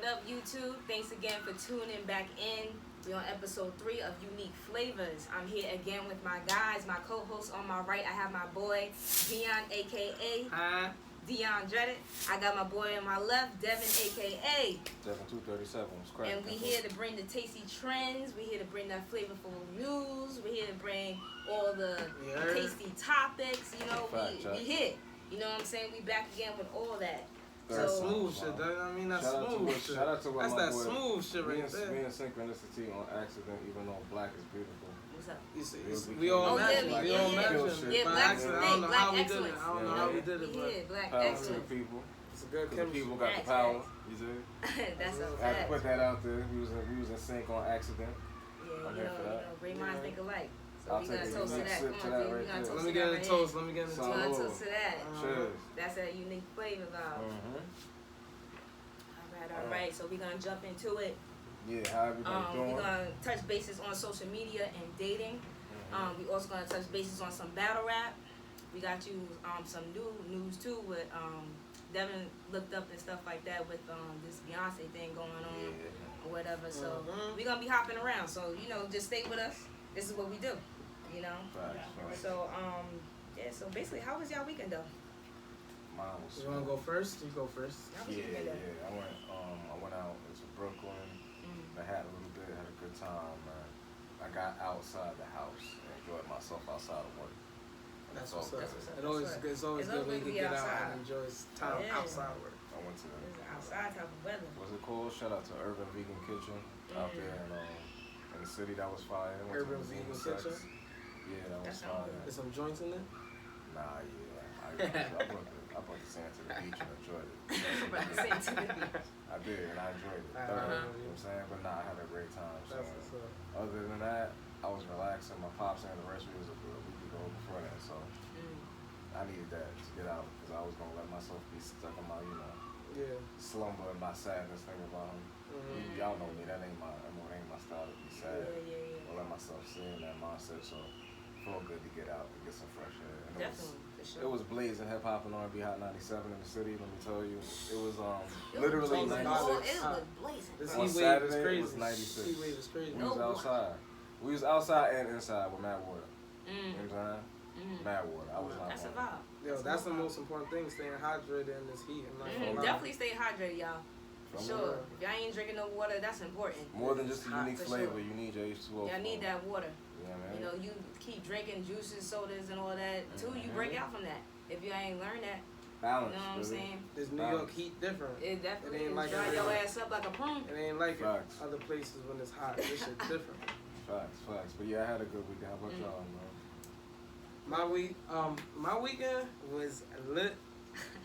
What up, YouTube? Thanks again for tuning back in. We're on episode 3 of Unique Flavorz. I'm here again with my guys, my co-hosts. On my right, I have my boy, Dion, a.k.a. Dion Dreaded. I got my boy on my left, Devin, a.k.a. Devin 237. And we here to bring the tasty trends. We're here to bring that flavorful news. We're here to bring all the tasty topics. You know, we here. You know what I'm saying? We back again with all that. That's smooth shit, though. I mean, that's smooth shit. Shout out to that's my that boy, smooth shit right there. Me and synchronicity on accident, even though black is beautiful. What's up? You see, we all matching. We all matching. Yeah, by black accident. I don't know how we did it. excellence. I don't know how we did it, but black power excellence. to the people. It's a good The chemistry. people got the power. You see? That's a I had to fact. put that out there. We was in sync on accident. Yeah, you know, great minds think alike. So I'll we gonna take toast to that. Come on, dude. We gonna toast to that. Let me get a toast. Let me get a We toast. gonna toast to that. Cheers. That's a unique flavor, vibe. All right. So we gonna jump into it. Yeah, how everybody doing? We're gonna touch bases on social media and dating. We also gonna touch bases on some battle rap. We got you some new news too with Devin looked up and stuff like that with this Beyonce thing going on or whatever. So we gonna be hopping around. So you know, just stay with us. This is what we do. You know. Right. So yeah. So basically, how was y'all weekend though? Mine was. You wanna go first? You go first. Yeah. I went out to Brooklyn. I had a little bit, had a good time, man. I got outside the house and enjoyed myself outside of work. That's all what's up. good. It's always good when you can get out and enjoy time outside work. I went to outside type of weather. What's it called? Shout out to Urban Vegan Kitchen out there in the city. That was fire. Urban Vegan Kitchen. Yeah, that was fire. There's some joints in there. Nah, yeah. I brought the sand to the beach and enjoyed it. I did, and I enjoyed it. You know what I'm saying? But nah, I had a great time. So other than that, I was relaxing. My pop's anniversary was a week ago before that, so I needed that to get out because I was gonna let myself be stuck in my, slumber and my sadness thinking about him. Y'all know me. That ain't my style to be sad. I let myself sit in that mindset, so it felt good to get out and get some fresh air. And Definitely. It was blazing hip hop and R&B Hot 97 in the city. Let me tell you, it was literally 96. It was blazing. This On heat wave Saturday, is crazy. it was 96. Heat wave is crazy. We was outside. We was outside and inside with mad water. You know what I'm saying? Mad water. I was not. That's a vibe. Yo, that's the most important thing, staying hydrated in this heat. Definitely stay hydrated, y'all. Sure. If y'all ain't drinking no water, that's important. More than just a unique flavor, sure. You need your H2O. Y'all need that water. You know, you keep drinking juices, sodas, and all that too. You break out from that. If you ain't learned that, balance, you know what I'm saying? This New York heat different. It definitely ain't like dry your ass up like a prune. It ain't like other places when it's hot. This shit different. Facts. But yeah, I had a good weekend. How about y'all, man? My weekend was lit.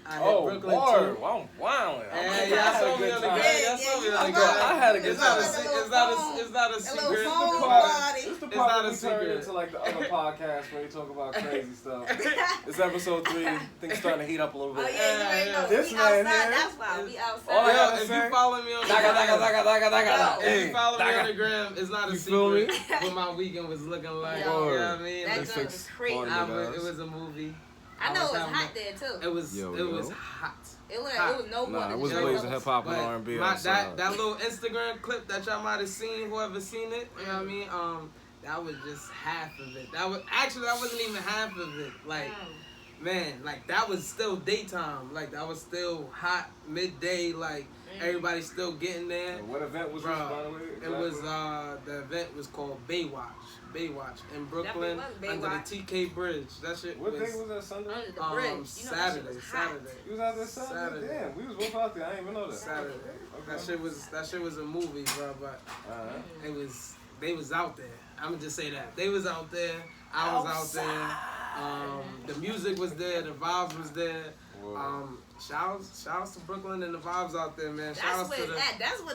I hit Brooklyn too. I'm wilding. Hey, y'all saw me on the ground. I had a good time. It's not a secret. It's the part we turn into like the other podcasts where you talk about crazy stuff. It's episode 3. Things starting to heat up a little bit. Oh yeah. This we man outside. here. That's why we outside. If you follow me on the gram, if you follow me on the gram, it's not a secret what my weekend was looking like. You know what I mean? That joint was crazy. It was a movie. I know it was hot there too. It was hot. It was no water. It was blazing hip hop and R&B. That little Instagram clip that y'all might have seen, whoever seen it, you know what I mean? That was just half of it. That wasn't even half of it. Like, man, like that was still daytime. Like that was still hot midday. Like everybody's still getting there. What event was this, by the way? It was the event was called Baywatch in Brooklyn under the TK Bridge. That shit. What day was that? Sunday? Under the bridge. Saturday. You was out there Saturday. Damn, we was both out there. I didn't even know that. Saturday. Okay. That shit was a movie, bro. But they was out there. I'm gonna just say that they was out there. I was out there. The music was there. The vibes was there. Shout outs to Brooklyn and the vibes out there, man. That's where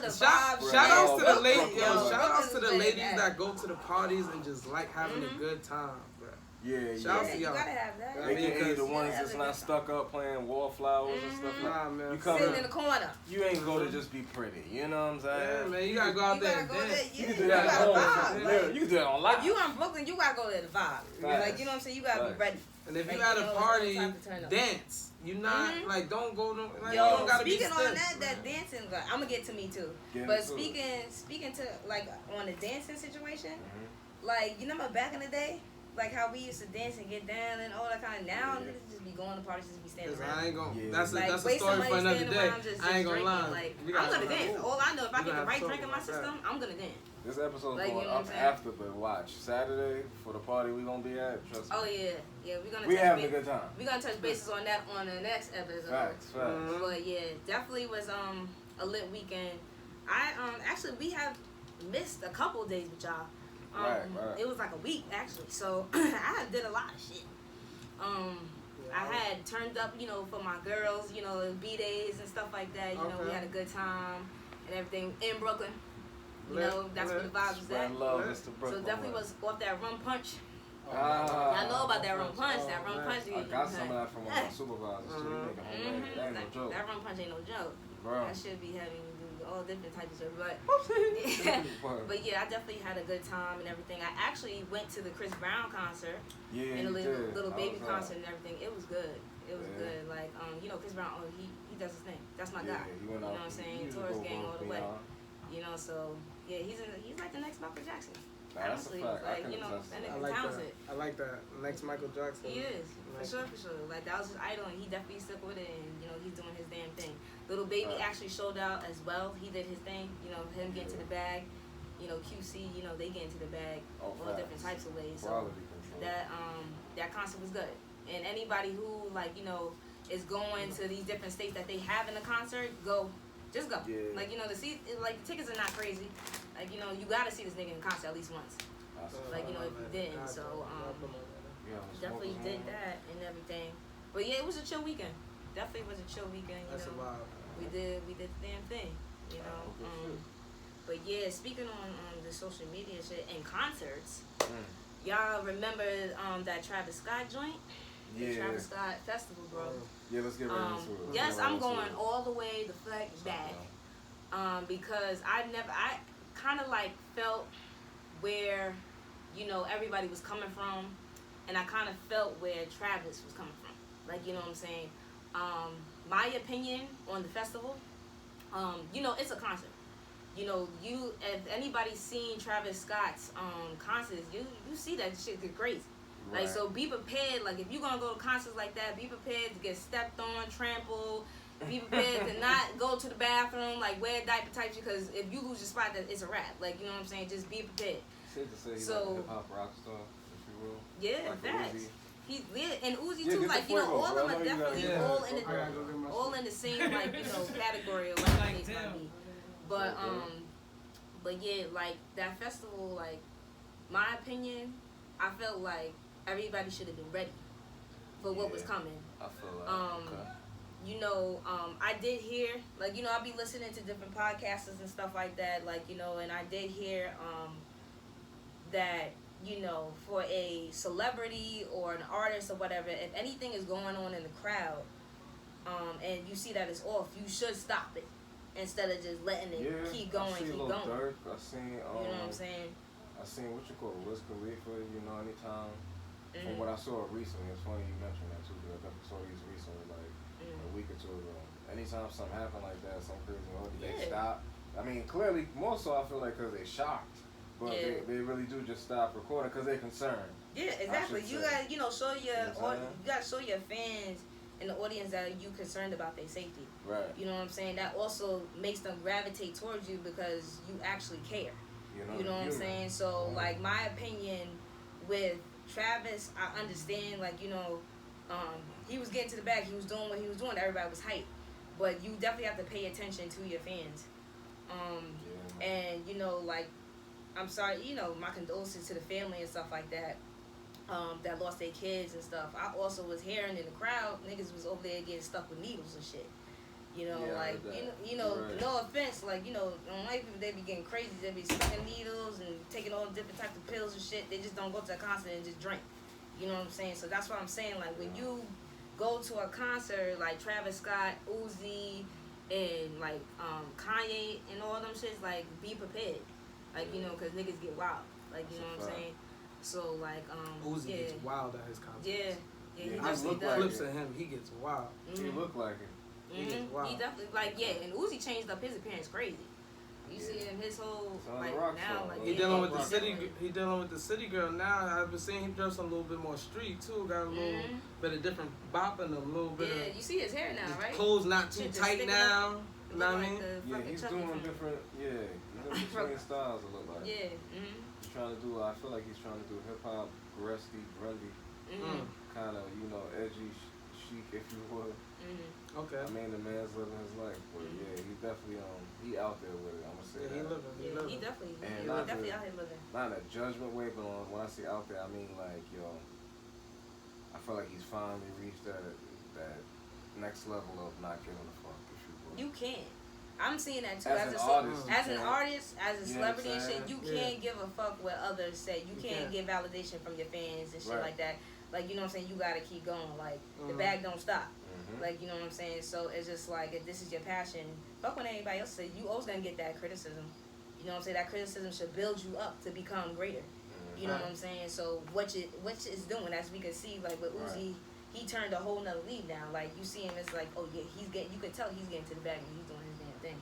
the vibes. Shout outs to the ladies. Shout outs to the ladies that go to the parties and just like having a good time, bro. Yeah. Shout outs to y'all. You gotta have that. AKA the ones that's not stuck up playing wallflowers and stuff. Nah, man. You come sitting in the corner. You ain't go to just be pretty. You know what I'm saying? Yeah, man. You gotta go out there and dance. You can do that at home. You can do that on live. If you in Brooklyn, you gotta go to the vibe. Like, you know what I'm saying? You gotta be ready. And if you at a party, dance. You not like don't go to like, yo, you don't gotta speaking be on that dancing, like, I'm gonna get to me too. But speaking to like on the dancing situation, like you know back in the day, like how we used to dance and get down and all that kind of. Now niggas just be going to parties, just be standing around. I ain't gonna. Yeah. That's like, a story for another day. I ain't gonna lie. Like, I'm gonna dance. All I know, if I get the right drink in my system, I'm gonna dance. This episode's like, going up after, but watch Saturday for the party we gonna be at. Trust me. Oh yeah, we having a good time. We gonna touch bases on that on the next episode. Facts. But yeah, definitely was a lit weekend. I actually we have missed a couple days with y'all. Right. It was like a week actually, so I did a lot of shit. I had turned up, you know, for my girls, you know, B-days and stuff like that. You know, we had a good time and everything in Brooklyn. You know, that's where the vibes was at. So definitely was off that rum punch. Y'all know about that rum punch. That rum punch. I got some of that from one of my supervisors too. That ain't no joke. That rum punch ain't no joke. Bro. That should be having you do all different types of shit. But yeah, I definitely had a good time and everything. I actually went to the Chris Brown concert. Yeah, and a little baby concert and everything. It was good. It was good. Like, you know, Chris Brown, he does his thing. That's my guy. You know what I'm saying? Tourist gang all the way. You know, so yeah, he's like the next Michael Jackson. Honestly, like, you know, that nigga's talented. I like that. Next Michael Jackson. He is, for sure. Like, that was his idol, and he definitely stuck with it, and, you know, he's doing his damn thing. Little Baby actually showed out as well. He did his thing, you know, him getting to the bag. You know, QC, you know, they get into the bag all different types of ways. So that concert was good. And anybody who, like, you know, is going to these different states that they have in the concert, just go. Yeah. Like, you know, the tickets are not crazy. Like, you know, you gotta see this nigga in concert at least once. Like, you know, if you didn't. So, definitely did that and everything. But yeah, it was a chill weekend. Definitely was a chill weekend, you know. We did the damn thing, you know. But yeah, speaking on the social media shit and concerts, y'all remember that Travis Scott joint? The Travis Scott Festival, bro. Yeah, let's get right into it. Yes, I'm going all the way the fuck back. Because I kind of like felt where, you know, everybody was coming from, and I kind of felt where Travis was coming from. Like, you know what I'm saying? My opinion on the festival, you know, it's a concert. You know, if anybody's seen Travis Scott's concerts, you see that shit get crazy. Like, so be prepared. Like, if you're gonna go to concerts like that, be prepared to get stepped on, trampled. Be prepared to not go to the bathroom, like wear diaper type shit, because if you lose your spot, that it's a wrap. Like, you know what I'm saying? Just be prepared. Safe to say he's like a hip hop rock star, if you will. Yeah, like facts. And Uzi too, like, you know, all of them are definitely all in the same, like, you know, category or whatever the case might be. But yeah, like that festival, like, my opinion, I felt like everybody should have been ready for what was coming. I feel like you know, I did hear, like, you know, I'll be listening to different podcasters and stuff like that, like, you know, and I did hear that, you know, for a celebrity or an artist or whatever, if anything is going on in the crowd, and you see that it's off, you should stop it instead of just letting it keep going. I seen Dirk. I seen, you know what I'm saying? I seen what you call Wiz Khalifa, you know, anytime. From what I saw recently, it's funny you mentioned that too, because I definitely saw these recently, like, a week or two ago. Anytime something happened like that, some crazy they stop. I mean, clearly, more so I feel like because they shocked. But they really do just stop recording because they're concerned. Yeah, exactly. You gotta, you know, show you gotta show your fans and the audience that you concerned about their safety. Right. You know what I'm saying? That also makes them gravitate towards you because you actually care. You know what I'm saying? So, like, my opinion with Travis, I understand, like, you know, he was getting to the back, he was doing what he was doing, everybody was hyped. But you definitely have to pay attention to your fans. And, you know, like, I'm sorry, you know, my condolences to the family and stuff like that, that lost their kids and stuff. I also was hearing in the crowd, niggas was over there getting stuck with needles and shit. You know, like, you know, no offense, like, you know, white people, they be getting crazy. They be sucking needles and taking all different types of pills and shit. They just don't go to a concert and just drink. You know what I'm saying? So that's what I'm saying. Like, when you go to a concert like Travis Scott, Uzi, and like Kanye and all them shits, like be prepared, like you know, cause niggas get wild, like you know what I'm saying. So like Uzi gets wild at his concerts. Yeah, Yeah, he he definitely look does. like Clips of him, he gets wild. He look like it. He gets wild. He definitely like and Uzi changed up his appearance crazy. You see him, his whole like now, like he dealing with the city. He dealing with the city girl now. I've been seeing him dress a little bit more street too. Got a little bit of different bop in him, a little bit. Yeah, you see his hair now, right? Clothes not too tight now. You know what I mean? Yeah, he's doing different. Yeah, he's between styles. It look like. Yeah. He's trying to do. I feel like he's trying to do hip hop, rusty, grundy, kind of edgy, chic, if you would. Okay. I mean, the man's living his life, but yeah, he definitely he out there with it. I'm gonna say that. He living. He definitely. And Definitely out here living. Not in a judgment way, but when I say out there, I mean like I feel like he's finally reached that next level of not giving a fuck. If you will. You can't. I'm seeing that too. As an artist, as a celebrity and shit, you can't give a fuck what others say. You can't get validation from your fans and shit like that. Like, you know what I'm saying? You gotta keep going. Like, the bag don't stop. Like, you know what I'm saying? So it's just like, if this is your passion, fuck what anybody else say. You always gonna get that criticism. You know what I'm saying? That criticism should build you up to become greater. You know what I'm saying? So what it's doing, as we can see, like with Uzi, he turned a whole nother league now. Like, you see him, it's like, oh yeah, you can tell he's getting to the bag and he's doing his damn thing.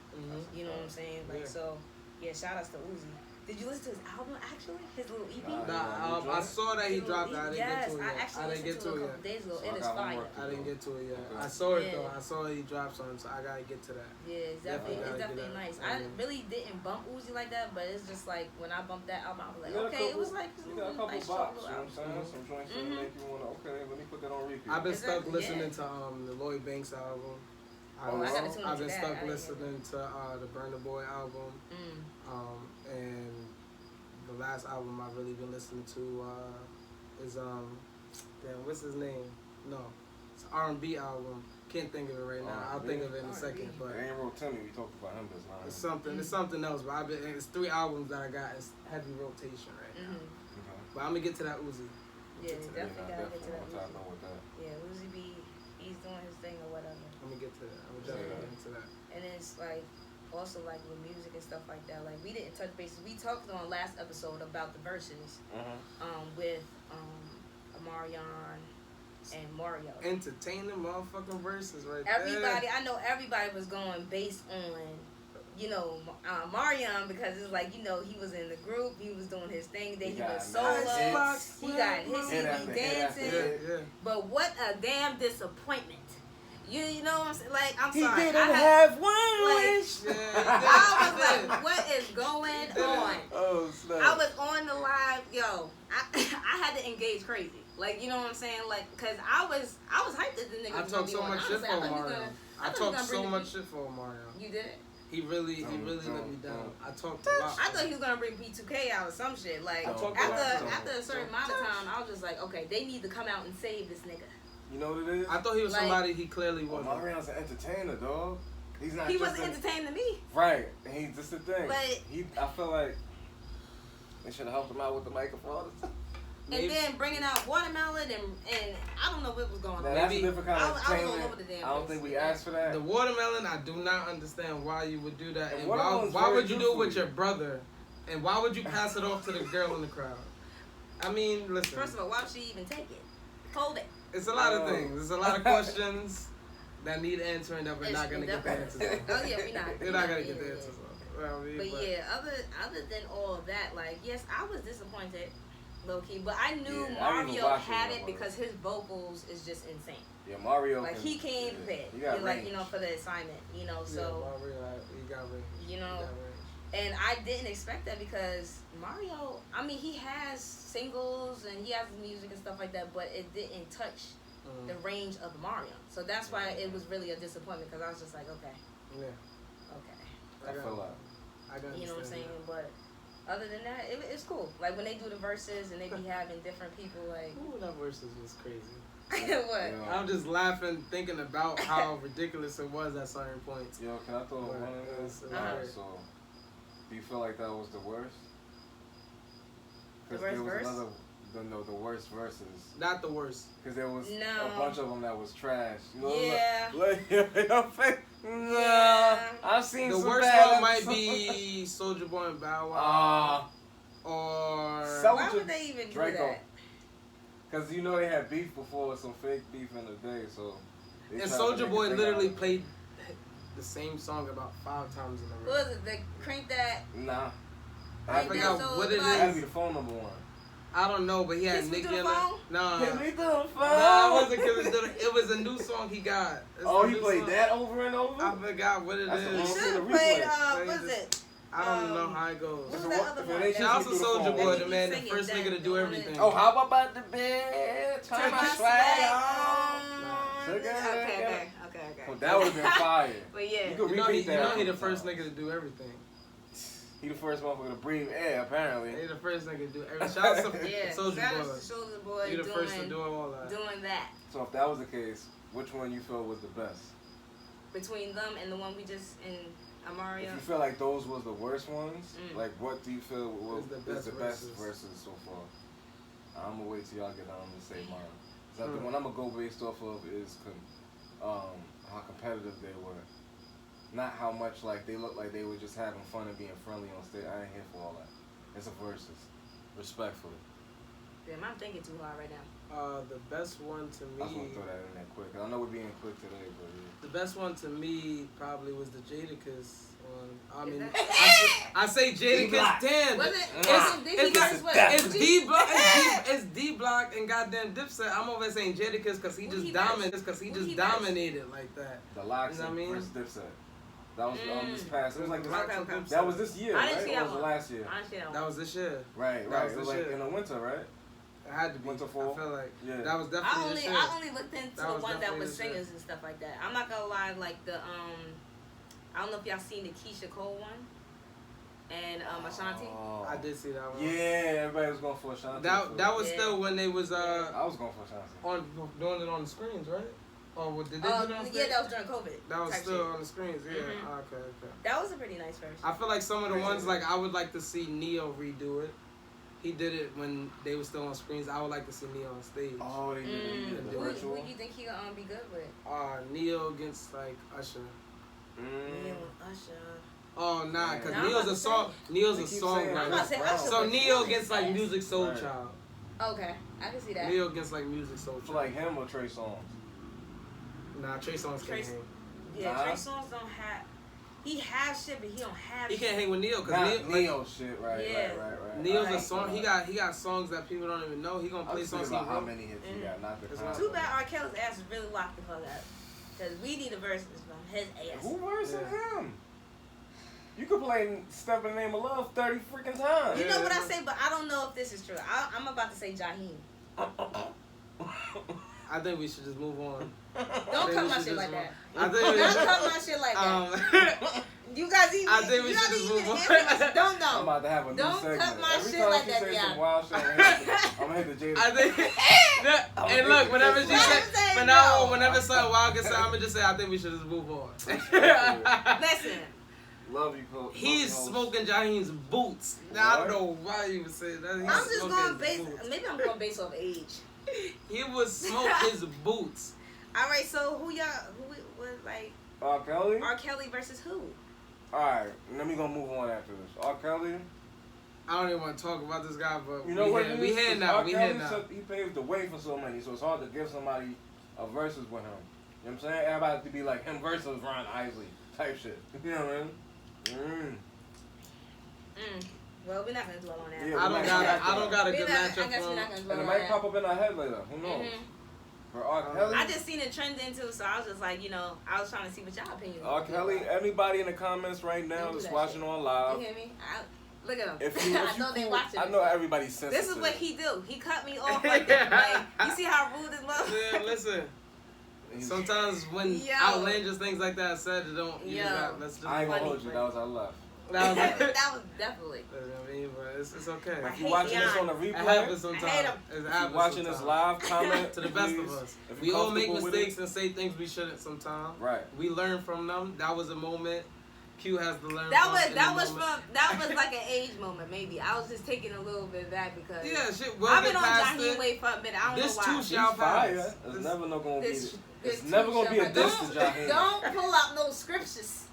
You know what I'm saying? Like, so yeah, shout outs to Uzi. Did you listen to his album actually? His little EP? I saw that he dropped it. I didn't get to it yet. I didn't get to it a couple days ago. So it is fire. I didn't get to it yet. I saw it though. I saw he dropped something, so I gotta get to that. Yeah, it's definitely nice. I really didn't bump Uzi like that, but it's just like when I bumped that album, I was like, okay, it was like you got a couple nice bops, you know album. what I'm saying? Some joints that make you wanna let me put that on repeat. I've been stuck listening to the Lloyd Banks album. I've been stuck listening to the Burna Boy album. And the last album I've really been listening to is what's his name? No, it's an R&B album. Can't think of it right now. I'll think of it in a second. But it ain't real Timmy. We talked about him this time. It's something. It's something else. But it's 3 albums that I got. It's heavy rotation right now. But I'm gonna get to that Uzi. Yeah, definitely gotta get to that Uzi. Yeah, Uzi he's doing his thing or whatever. I'm gonna get to that. I'm definitely get into that. And it's like, also like with music and stuff like that, like we didn't touch bases. We talked on last episode about the verses with Omarion and Mario. Entertaining motherfucking verses right there. I know everybody was going based on, Marion, because it's like, he was in the group, he was doing his thing, then he was solo, he got his, he be dancing. But what a damn disappointment. You know what I'm saying? Like, I'm sorry. He didn't have one wish. I was like, what is going on? Oh, snap. I was on the live, I had to engage crazy. Like, you know what I'm saying? Like, cause I was hyped that the nigga I was talked so much shit for Mario. I talked so much shit for Mario. You did? He really let me down. I talked a lot. I thought he was gonna bring P2K out or some shit. Like, after a certain amount of time, I was just like, okay, they need to come out and save this nigga. You know what it is? I thought he was somebody he clearly wasn't. Marion's an entertainer, dog. He's not. He wasn't entertaining to me. Right, and he's just the thing. But I feel like they should have helped him out with the microphone. And then bringing out watermelon and I don't know what was going on. That's a different kind of entertainment. I don't think we asked for that. The watermelon, I do not understand why you would do that. And why would you do it with your brother? And why would you pass it off to the girl in the crowd? I mean, listen. First of all, why would she even take it? Hold it. It's a lot of things. There's a lot of questions that need answering that we're not going to get the answers on. Oh, yeah, we're not. We're not going to get the answers on. Well, but yeah, other than all of that, like, yes, I was disappointed, low-key, but I knew Mario had it because his vocals is just insane. Yeah, Mario. Like, he came prepared. Like, for the assignment, so. Yeah, Mario, he got range. And I didn't expect that because Mario, I mean, he has singles and he has music and stuff like that, but it didn't touch the range of Mario. So that's why it was really a disappointment because I was just like, okay. Yeah. Okay. I feel like. You know what I'm saying? But other than that, it's cool. Like when they do the verses and they be having different people like. Ooh, that verses was crazy. What? I'm just laughing, thinking about how ridiculous it was at certain points. Yo, can I throw one of this? So, do you feel like that was the worst? Because there was the worst verses. Not the worst. Because there was a bunch of them that was trash. You know, yeah. I've seen the some worst bad one might episodes. be Soulja Boy and Bow Wow. Or Why would they even do Draco. that? Because you know they had beef before, some fake beef in the day, so. And Soulja Boy literally played the same song about 5 times in a row. What was it? The Crank That? Nah. I forgot what it is. That had to be the phone number one. I don't know, but he had Kiss Me Nicki Through in the it. Phone? No. Kiss Me Through the Phone. No, it wasn't Kiss Me Through the. It was a new song he got. He played that over and over? I forgot what it That's is. You the should have replay. played, what is it? I don't know how it goes. What was that other one? Shout out to Soulja Boy, the They man, the keep first singing nigga to that. do everything. Oh, how about the bed? Turn my swag on. Okay. Well, that would have been fire. But yeah. You could You know, repeat that. he the first nigga to do everything. He the first motherfucker to breathe air, apparently. He the first nigga to do everything. Shout out to Yeah, Soulja shout out Boy. to Soulja Boy He the first to do all that. doing that. So if that was the case, which one you feel was the best? Between them and the one we just in Amaria. If you feel like those was the worst ones, like what do you feel was Is the best verses so far? I'm gonna wait till y'all get on to say mine. So the one I'm gonna go based off of is how competitive they were. Not how much like they look like they were just having fun and being friendly on stage. I ain't here for all that. It's a versus. Respectfully. Damn, I'm thinking too hard right now. The best one to I just want me. to throw that in there quick. I know we're being quick today, but yeah. The best one to me probably was the Jadakiss one. I Is mean, that- I say Jadakiss. Damn. Was it? It's D Block and goddamn Dipset. I'm over there saying Jadakiss because he just dominated like that. The Locks You know what I mean? versus Dipset. That was this past. It was like this. Okay. That was this year, I right? didn't see Or that was it one. last year? I didn't see that one. That was this year. Right. That was It was the like shit. in the winter, right? It had to be. Winter fall? I feel like Yeah. that was definitely the shit. I only looked into That the was one that definitely was the shit. singers and stuff like that. I'm not gonna lie, like the I don't know if y'all seen the Keisha Cole one and Ashanti. Oh. I did see that one. Yeah, everybody was going for Ashanti. That was still when they was I was going for Ashanti. doing it on the screens, right? Or did they do it on the screens? Yeah, that was during COVID. That was type still shit. on the screens, yeah. Mhm. Okay. That was a pretty nice version. I feel like some of the ones, like, I would like to see Neo redo it. He did it when they were still on screens. I would like to see Neo on stage. Oh, they did the virtual. Who you think he gonna be good with? Neo against, like, Usher. Neo, Usher. Oh, nah, because Nah, Neo's a song. Neo's a They keep saying I'm about to songwriter. say Usher. So but Neo he's against, like, fast. Music Soul Right. Child. Okay, I can see that. Neo against, like, Music Soul For Child. like him or Trey Songz? Nah, Trey Songz can't hang. Yeah, Nah. Trey Songz don't have. He has shit, but he don't have. He shit. can't hang with Neo Not because Neo shit, right? Yeah. Right. Neo's a Alright. song. He got songs that people don't even know. He gonna I play was thinking songs he about how wrote. many hits he got, not the That's content. Too bad R. Kelly's ass is really locked because of that. Because we need a verse from his ass. Who versing Yeah. him? You could play Step in the Name of Love 30 freaking times. You know what I say, but I don't know if this is true. I'm about to say Jaheim. I think we should just move on. Don't cut my shit like that. I think Don't cut my shit like that. You guys even. I think we you should not just even move on. answer. Don't I'm know. about to have a new Don't segment. cut my Every shit time like she that, say yeah. some wild shit, I'm gonna hit the Jada. I think. And look, whenever she Let said, him say but now no. whenever something wild gets said, I'm gonna just say I think we should just move on. Listen. Love you, Coach. He's smoking Jaheim's boots. Now, I don't know why you would say that. He's I'm just smoking going his based. boots. Maybe I'm going based off age. He would smoke his boots. All right, so who was like R. Kelly? R. Kelly versus who? Alright, then we gonna move on after this. R. Kelly? I don't even want to talk about this guy, but You know what it is? we here 'Cause now. R. We Kelly, here now. he paved the way for so many, so it's hard to give somebody a versus with him. You know what I'm saying? Everybody to be like him versus Ron Isley type shit. You know what I mean? Well, we're not gonna dwell on that. Yeah, I don't got a good I matchup guess we're for not him. gonna And dwell it on might that. pop up in our head later. Who knows? For R. Kelly? I just seen it trending too, so I was just like, I was trying to see what y'all opinion R. was. Kelly, anybody in the comments right now Don't do that's that watching shit. on You live. hear me? Look at him. If you, I know they cool, watching. I know everybody's sensitive. This is what he do. He cut me off like that. Like, you see how rude this was? Yeah, listen. Sometimes when Yo. outlandish things like that are said, it don't. You Yo. just got, let's just. I ain't gonna funny, hold you. but- That was our left. That was it. That was definitely. You know what I mean, but it's okay. I If you hate watching this Leon. on the It replay, happens I hate sometimes. him. It if you happens watching this sometimes. live, comment To the best please. of us. If We you're all make comfortable with mistakes it. and say things we shouldn't sometimes. Right. We learn from them. That was a moment. Q has to learn. That was like an age moment, maybe. I was just taking a little bit back because I've been on Jaheim way for a minute. I don't know why. This too shall pass. It's never gonna be. It's never gonna be a diss to Jaheim. Don't pull out no scriptures.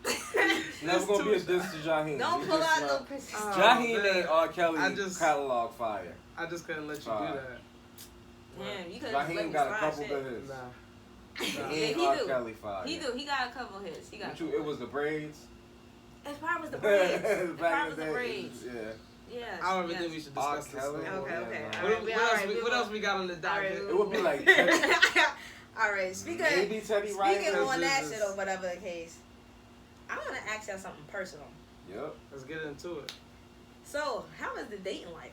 It's never gonna be a diss to Jaheim. Don't pull out no scriptures. Jaheim ain't R. Kelly catalog fire. I just couldn't let you do that. Damn, you couldn't Jaheim got a couple of hits. Nah. Yeah, he do. Kelly fire. He do. He got a couple hits. He got. It was the braids. It probably was the braids. It probably was the braids. Yeah. Yeah. I don't even think we should discuss this. Okay. What else we got on the docket? It would be like. All right. Speaking on that shit or whatever the case, I want to ask y'all something personal. Yep. Let's get into it. So, how is the dating life?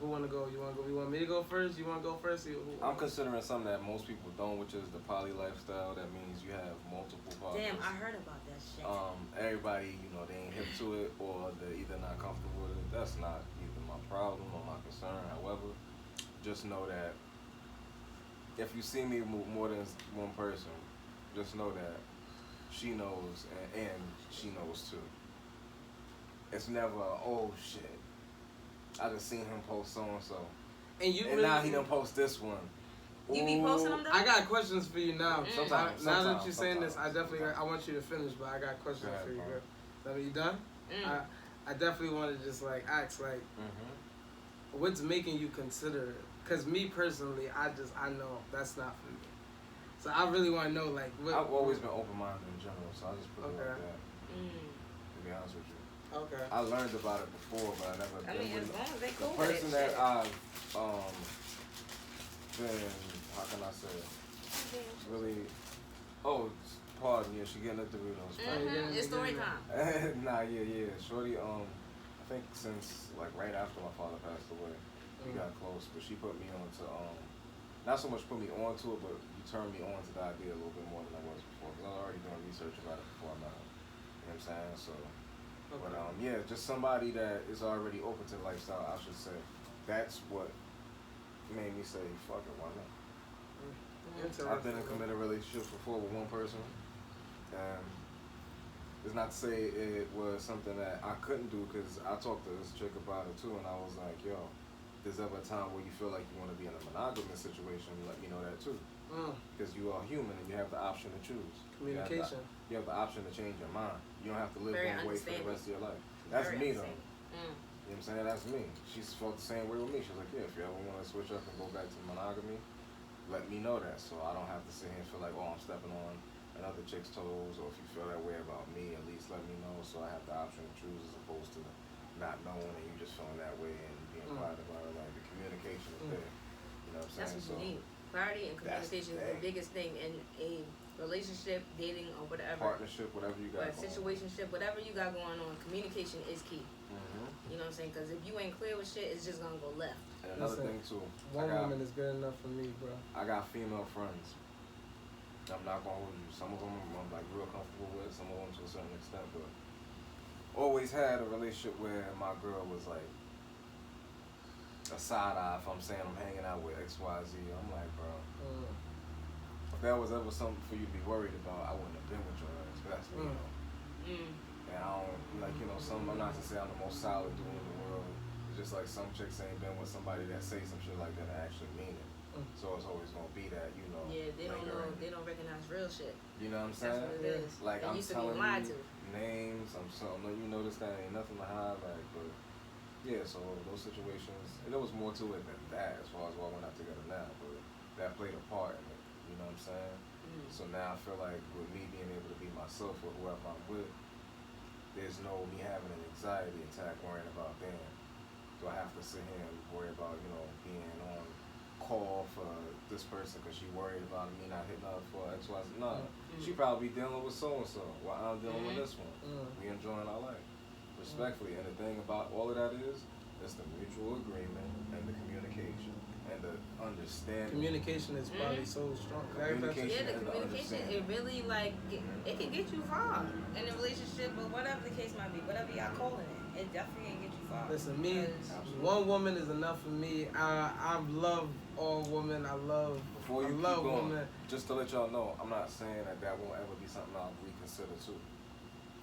Who want to go? You want me to go first? You want to go first? I'm considering something that most people don't, which is the poly lifestyle. That means you have multiple partners. Damn, I heard about that shit. Everybody, they ain't hip to it, or they're either not comfortable with it. That's not either my problem or my concern. However, just know that if you see me with more than one person, just know that she knows and she knows too. It's never oh shit, I just seen him post so and so, and now he done post this one. You be posting them though? I got questions for you now. Sometimes, now that you're saying this, I want you to finish, but I got questions for you. Are you done? I definitely want to just ask what's making you consider it? Cause me personally, I know that's not for me. So I really want to know what. I've always been open-minded in general, so I just put it like that. To be honest with you. Okay. I learned about it before, but I never. I mean, as long as they cool the person with that it, I've been, how can I say, really. Oh, pardon, yeah, she getting the Doritos. It's story time. Nah, yeah, shorty. I think since right after my father passed away, we got close, but she put me on to not so much put me onto it, but you turned me on to the idea a little bit more than I was before, because I was already doing research about it before I met her. You know what I'm saying? So. But just somebody that is already open to the lifestyle, I should say. That's what made me say, fuck it, why not? I've been in committed relationships before with one person, and it's not to say it was something that I couldn't do, because I talked to this chick about it too, and I was like, yo, if there's ever a time where you feel like you want to be in a monogamous situation, let me know that too. Because you are human and you have the option to choose. Communication. You have the option to change your mind. You don't have to live one way for the rest of your life. That's me though. You know what I'm saying? That's me. She's felt the same way with me. She's like, yeah, if you ever want to switch up and go back to monogamy, let me know that, so I don't have to sit here and feel like, oh, I'm stepping on another chick's toes, or if you feel that way about me, at least let me know, so I have the option to choose, as opposed to not knowing and you just feeling that way and being quiet about it. Like, the communication is there. You know what I'm saying? That's what you need. Clarity and communication is the biggest thing in a relationship, dating, or whatever. Partnership, whatever you got. Situationship, whatever you got going on, communication is key. You know what I'm saying? Because if you ain't clear with shit, it's just gonna go left. And another thing too, one woman is good enough for me, bro. I got female friends. I'm not gonna hold you. Some of them I'm real comfortable with. Some of them to a certain extent, but always had a relationship where my girl was like a side eye. If I'm saying I'm hanging out with XYZ, I'm like, bro, if that was ever something for you to be worried about, I wouldn't have been with your ass. But that's me, And I don't I'm not to say I'm the most solid dude in the world. It's just like some chicks ain't been with somebody that say some shit like that and actually mean it. So it's always gonna be that, Yeah, they don't know. They don't recognize real shit. You know what I'm saying? That's what it is. Like, they I'm used to telling be lied you names. You know this guy ain't nothing to hide. But yeah. So those situations, and there was more to it than that as far as why we're not together now. But that played a part in it. You know what I'm saying? So now I feel like with me being able to be myself with whoever I'm with, there's no me having an anxiety attack worrying about damn. Do I have to sit here and worry about being on call for this person because she worried about me not hitting up for XYZ? No, she probably dealing with so and so while I'm dealing with this one. We enjoying our life respectfully, and the thing about all of that is it's the mutual agreement and the communication and the understanding. Communication is probably so strong. The communication, it really it can get you far in a relationship or whatever the case might be, whatever y'all calling it. It definitely can get you far. Listen, me, one woman is enough for me. I love all women. I love before you keep going, just to let y'all know, I'm not saying that won't ever be something I'll reconsider too.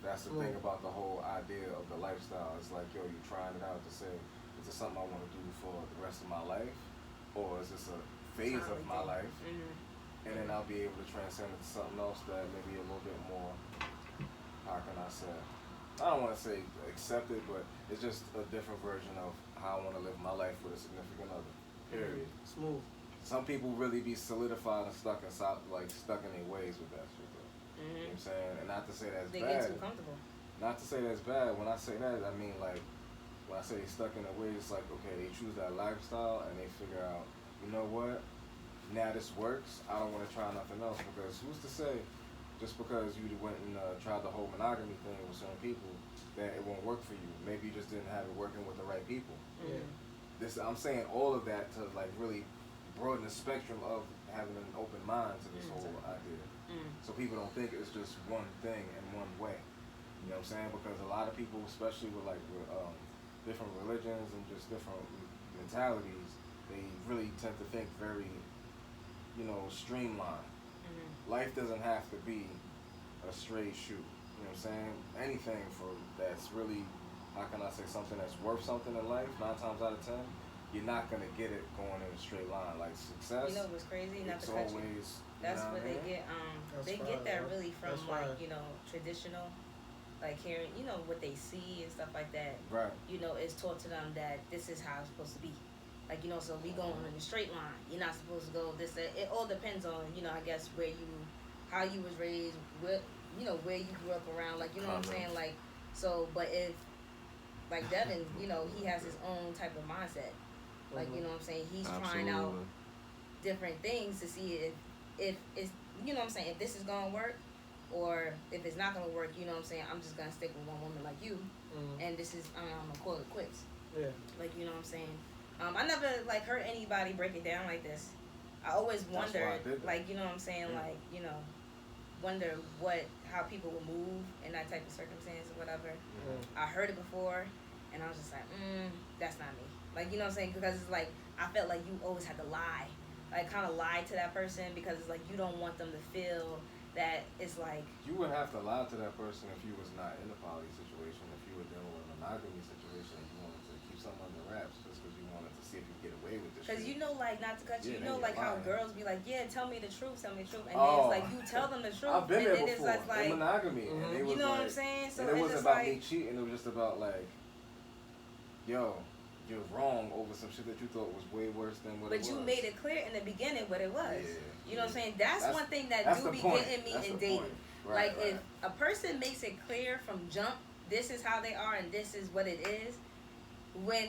That's the thing about the whole idea of the lifestyle. It's like, yo, you trying it out to say, is this something I want to do for the rest of my life? Or is this a phase of my life? And then I'll be able to transcend it to something else that may be a little bit more, how can I say, I don't want to say accepted, but it's just a different version of how I want to live my life with a significant other, period. Smooth. Some people really be solidified and stuck inside, like stuck in their ways with that shit, though. You know what I'm saying? And not to say that's they bad. They get too comfortable. Not to say that's bad. When I say that, I mean like, when I say they stuck in their ways, it's like, okay, they choose that lifestyle and they figure out, you know what? Now this works. I don't want to try nothing else, because who's to say, just because you went and tried the whole monogamy thing with certain people, that it won't work for you. Maybe you just didn't have it working with the right people. I'm saying all of that to like really broaden the spectrum of having an open mind to this whole idea. So people don't think it's just one thing and one way. You know what I'm saying? Because a lot of people, especially with different religions and just different mentalities, they really tend to think very, streamlined. Life doesn't have to be a straight shoot. You know what I'm saying? Anything that's really, how can I say, something that's worth something in life, 9 times out of 10, you're not gonna get it going in a straight line. Like success, you know what's crazy? Not it's to cut you. always. That's where they get get that really from traditional, like hearing what they see and stuff like that. Right. It's taught to them that this is how it's supposed to be. Like so we going in a straight line. You're not supposed to go this. It all depends on I guess how you was raised, where you grew up around. Like what I'm saying. Like but if like Devin, he has his own type of mindset. Like what I'm saying. He's trying out different things to see if it's what I'm saying, if this is gonna work or if it's not gonna work, what I'm saying, I'm just gonna stick with one woman like you and this is I'm gonna call it quits. Yeah. Like what I'm saying. I never heard anybody break it down like this. I always wondered what I'm saying, wonder how people would move in that type of circumstance or whatever. I heard it before and I was just like, that's not me. What I'm saying? Because it's like I felt like you always had to lie. Kind of lie to that person because it's like you don't want them to feel that it's like... You would have to lie to that person if you was not in a poly situation, if you were dealing with a monogamy situation and you wanted to keep something under wraps just because you wanted to see if you could get away with this shit. Because not to cut you, how girls be like, yeah, tell me the truth. And then it's like you tell them the truth. I've been and there before, in monogamy. And they was what I'm saying? So and it wasn't about me cheating, it was just about yo, you're wrong over some shit that you thought was way worse than what it was. But you made it clear in the beginning what it was. Yeah, you know what I'm saying? That's one thing that do be getting me in dating. Right, if a person makes it clear from jump, this is how they are and this is what it is, when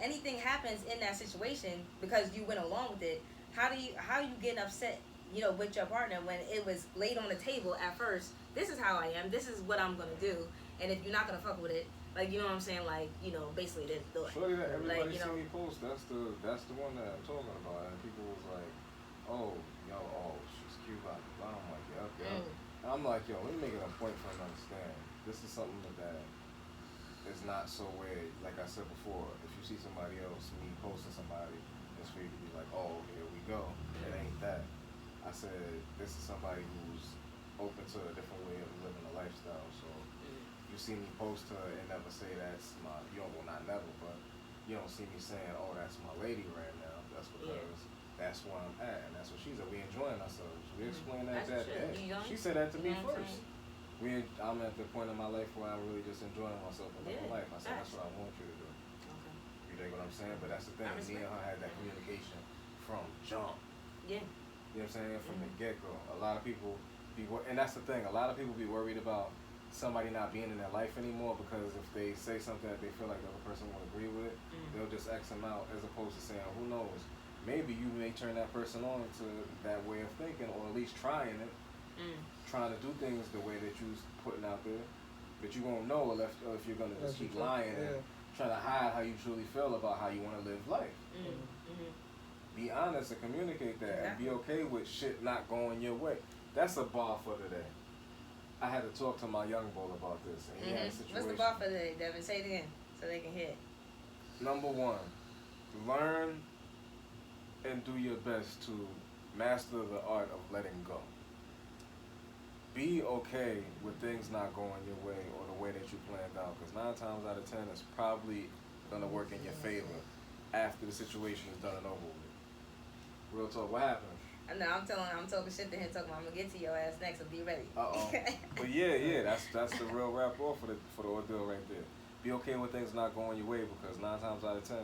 anything happens in that situation because you went along with it, how you getting upset, with your partner when it was laid on the table at first, this is how I am, this is what I'm gonna do, and if you're not gonna fuck with it, you know what I'm saying? Basically, this door. Shorty that everybody see me post, that's the one that I'm talking about. And people was like, she's cute, blah, blah, blah. I'm like, yup. And I'm like, yo, let me make it a point for them to understand. This is something that is not so weird. Like I said before, if you see somebody else, me posting somebody, it's for you to be like, oh, here we go. It ain't that. I said, this is somebody who's open to a different way of living a lifestyle, so you see me post her and never say that's my, not never, but you don't see me saying, oh, that's my lady right now. That's because that's where I'm at, and that's what she said. We enjoying ourselves. We explained that day. She said that to me first. I'm at the point in my life where I'm really just enjoying myself and living life. I said, that's what I want you to do. Okay. You dig what I'm saying? But that's the thing. Me and her had that communication from jump. Yeah. You know what I'm saying? From the get-go. A lot of people and that's the thing. A lot of people be worried about somebody not being in their life anymore because if they say something that they feel like the other person won't agree with, they'll just X them out as opposed to saying, who knows, maybe you may turn that person on to that way of thinking or at least trying it, trying to do things the way that you're putting out there, but you won't know if you're going to just keep lying and trying to hide how you truly feel about how you want to live life. Be honest and communicate that and be okay with shit not going your way. That's a bar for today. I had to talk to my young bull about this, and he had a situation. What's the bar for today, Devin? Say it again so they can hit. Number one, learn and do your best to master the art of letting go. Be okay with things not going your way or the way that you planned out, because 9 times out of 10 it's probably gonna work in your favor after the situation is done and over with. Real talk, what happened? I know, I'm talking shit to him, talking about I'm gonna get to your ass next, so be ready. But yeah, that's the real wrap off for the ordeal right there. Be okay with things not going your way, because 9 times out of 10,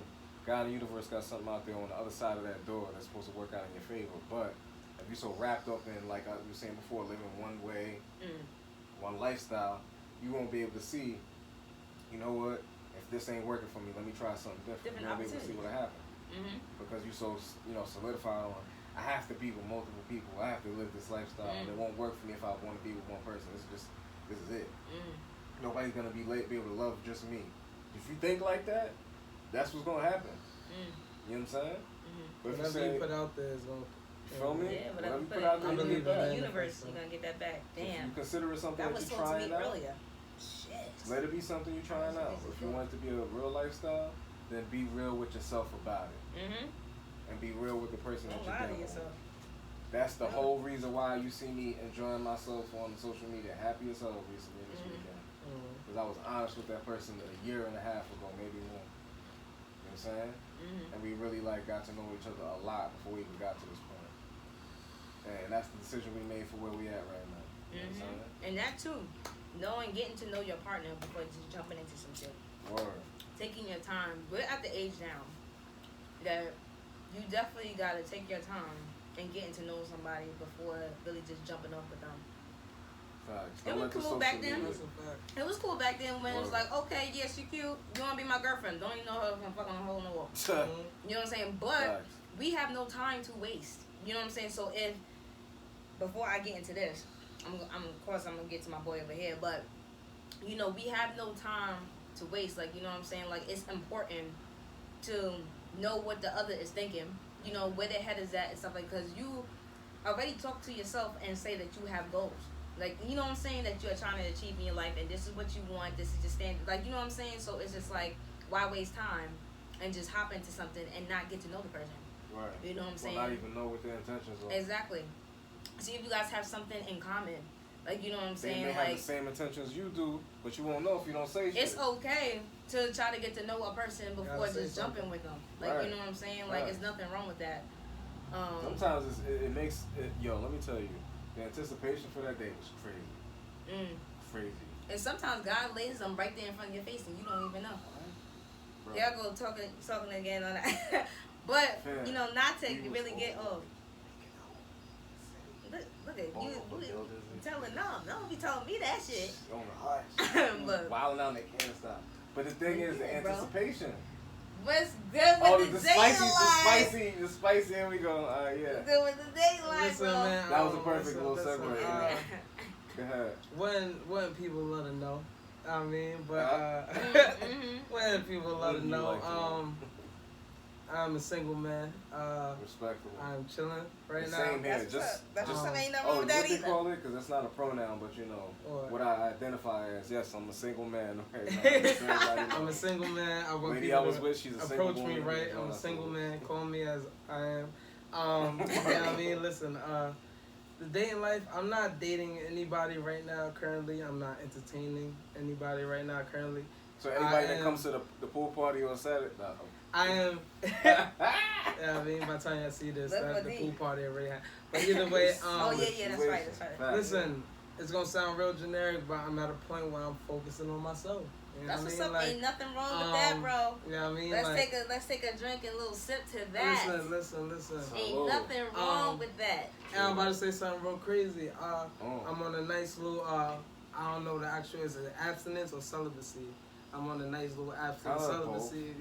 God in the universe got something out there on the other side of that door that's supposed to work out in your favor. But if you're so wrapped up in, like I was saying before, living one way, one lifestyle, you won't be able to see, you know what, if this ain't working for me, let me try something different. You won't be able to see what'll happen. Because you're so, solidified on, I have to be with multiple people, I have to live this lifestyle, and it won't work for me if I want to be with one person. This is it. Nobody's going to be able to love just me. If you think like that, that's what's going to happen. You know what I'm saying? But if whatever you put out there is going to... You feel me? Yeah, whatever you put out there, in the universe, you're going to get that back. Damn. If you consider it something that that was you're supposed to trying be out, earlier. Shit. let it be something you're trying out. If you want it to be a real lifestyle, then be real with yourself about it. And be real with the person that you're dealing with. That's the whole reason why you see me enjoying myself on social media, happy as hell recently this weekend. Because I was honest with that person a year and a half ago, maybe more. You know what I'm saying? And we really got to know each other a lot before we even got to this point. And that's the decision we made for where we at right now. You know what I'm saying? And that too, getting to know your partner before just jumping into some shit. Word. Taking your time. We're at the age now that you definitely gotta take your time and getting to know somebody before really just jumping off with them. Facts. It was cool back then. It was cool back then when it was like, okay, yeah, she cute. You wanna be my girlfriend? Don't even know her from fucking hole in the wall. You know what I'm saying? But we have no time to waste. You know what I'm saying? So if before I get into this, of course I'm gonna get to my boy over here, but we have no time to waste. Like, you know what I'm saying? Like, it's important to know what the other is thinking. Where their head is at and stuff like, because you already talk to yourself and say that you have goals. Like, you know what I'm saying, that you're trying to achieve in your life, and this is what you want, this is your standard. Like, you know what I'm saying? So it's just like, why waste time and just hop into something and not get to know the person? Right. You know what I'm saying? Not even know what their intentions are. Exactly. See if you guys have something in common. Like, you know what I'm saying? They may have the same intentions you do, but you won't know if you don't say shit. It's okay to try to get to know a person before just jumping with them. Like, you know what I'm saying? Like, there's nothing wrong with that. Sometimes it makes it, let me tell you, the anticipation for that day was crazy. Crazy. And sometimes God lays them right there in front of your face and you don't even know. Bro. Yeah, I'll go talking again on that. But, not to really get off. Look at you telling don't be telling me that shit. On the hush. But wilding out, they can't stop. But the thing is, the anticipation. What's good with the spicy, here we go. Yeah. What's good with the daylight, Listen, bro? man, That was a perfect little segue. Go ahead. When people let her know, I mean, but when people let her know, I'm a single man. Respectful. I'm chilling right now. Same here. That's just ain't nothing wrong with that what they either. call it? Because that's not a pronoun, but what I identify as. Yes, I'm a single man. I'm a single man. I want Lady I was with, she's a single approach me woman. right. I'm a single man. Call me as I am. You know what I mean? Listen, the dating life, I'm not dating anybody right now currently. I'm not entertaining anybody right now currently. So anybody that comes to the pool party on Saturday, no. I am. Yeah, I mean, by the time I see this, the pool party already happened. But either way, that's right. Listen, it's gonna sound real generic, but I'm at a point where I'm focusing on myself. You know that's what's what I mean? up. Ain't nothing wrong with that, bro. You know what I mean? Let's take a drink and a little sip to that. Listen. Ain't nothing wrong with that. And I'm about to say something real crazy. I'm on a nice little I don't know the actual is it abstinence or celibacy. I'm on a nice little abstinence celibacy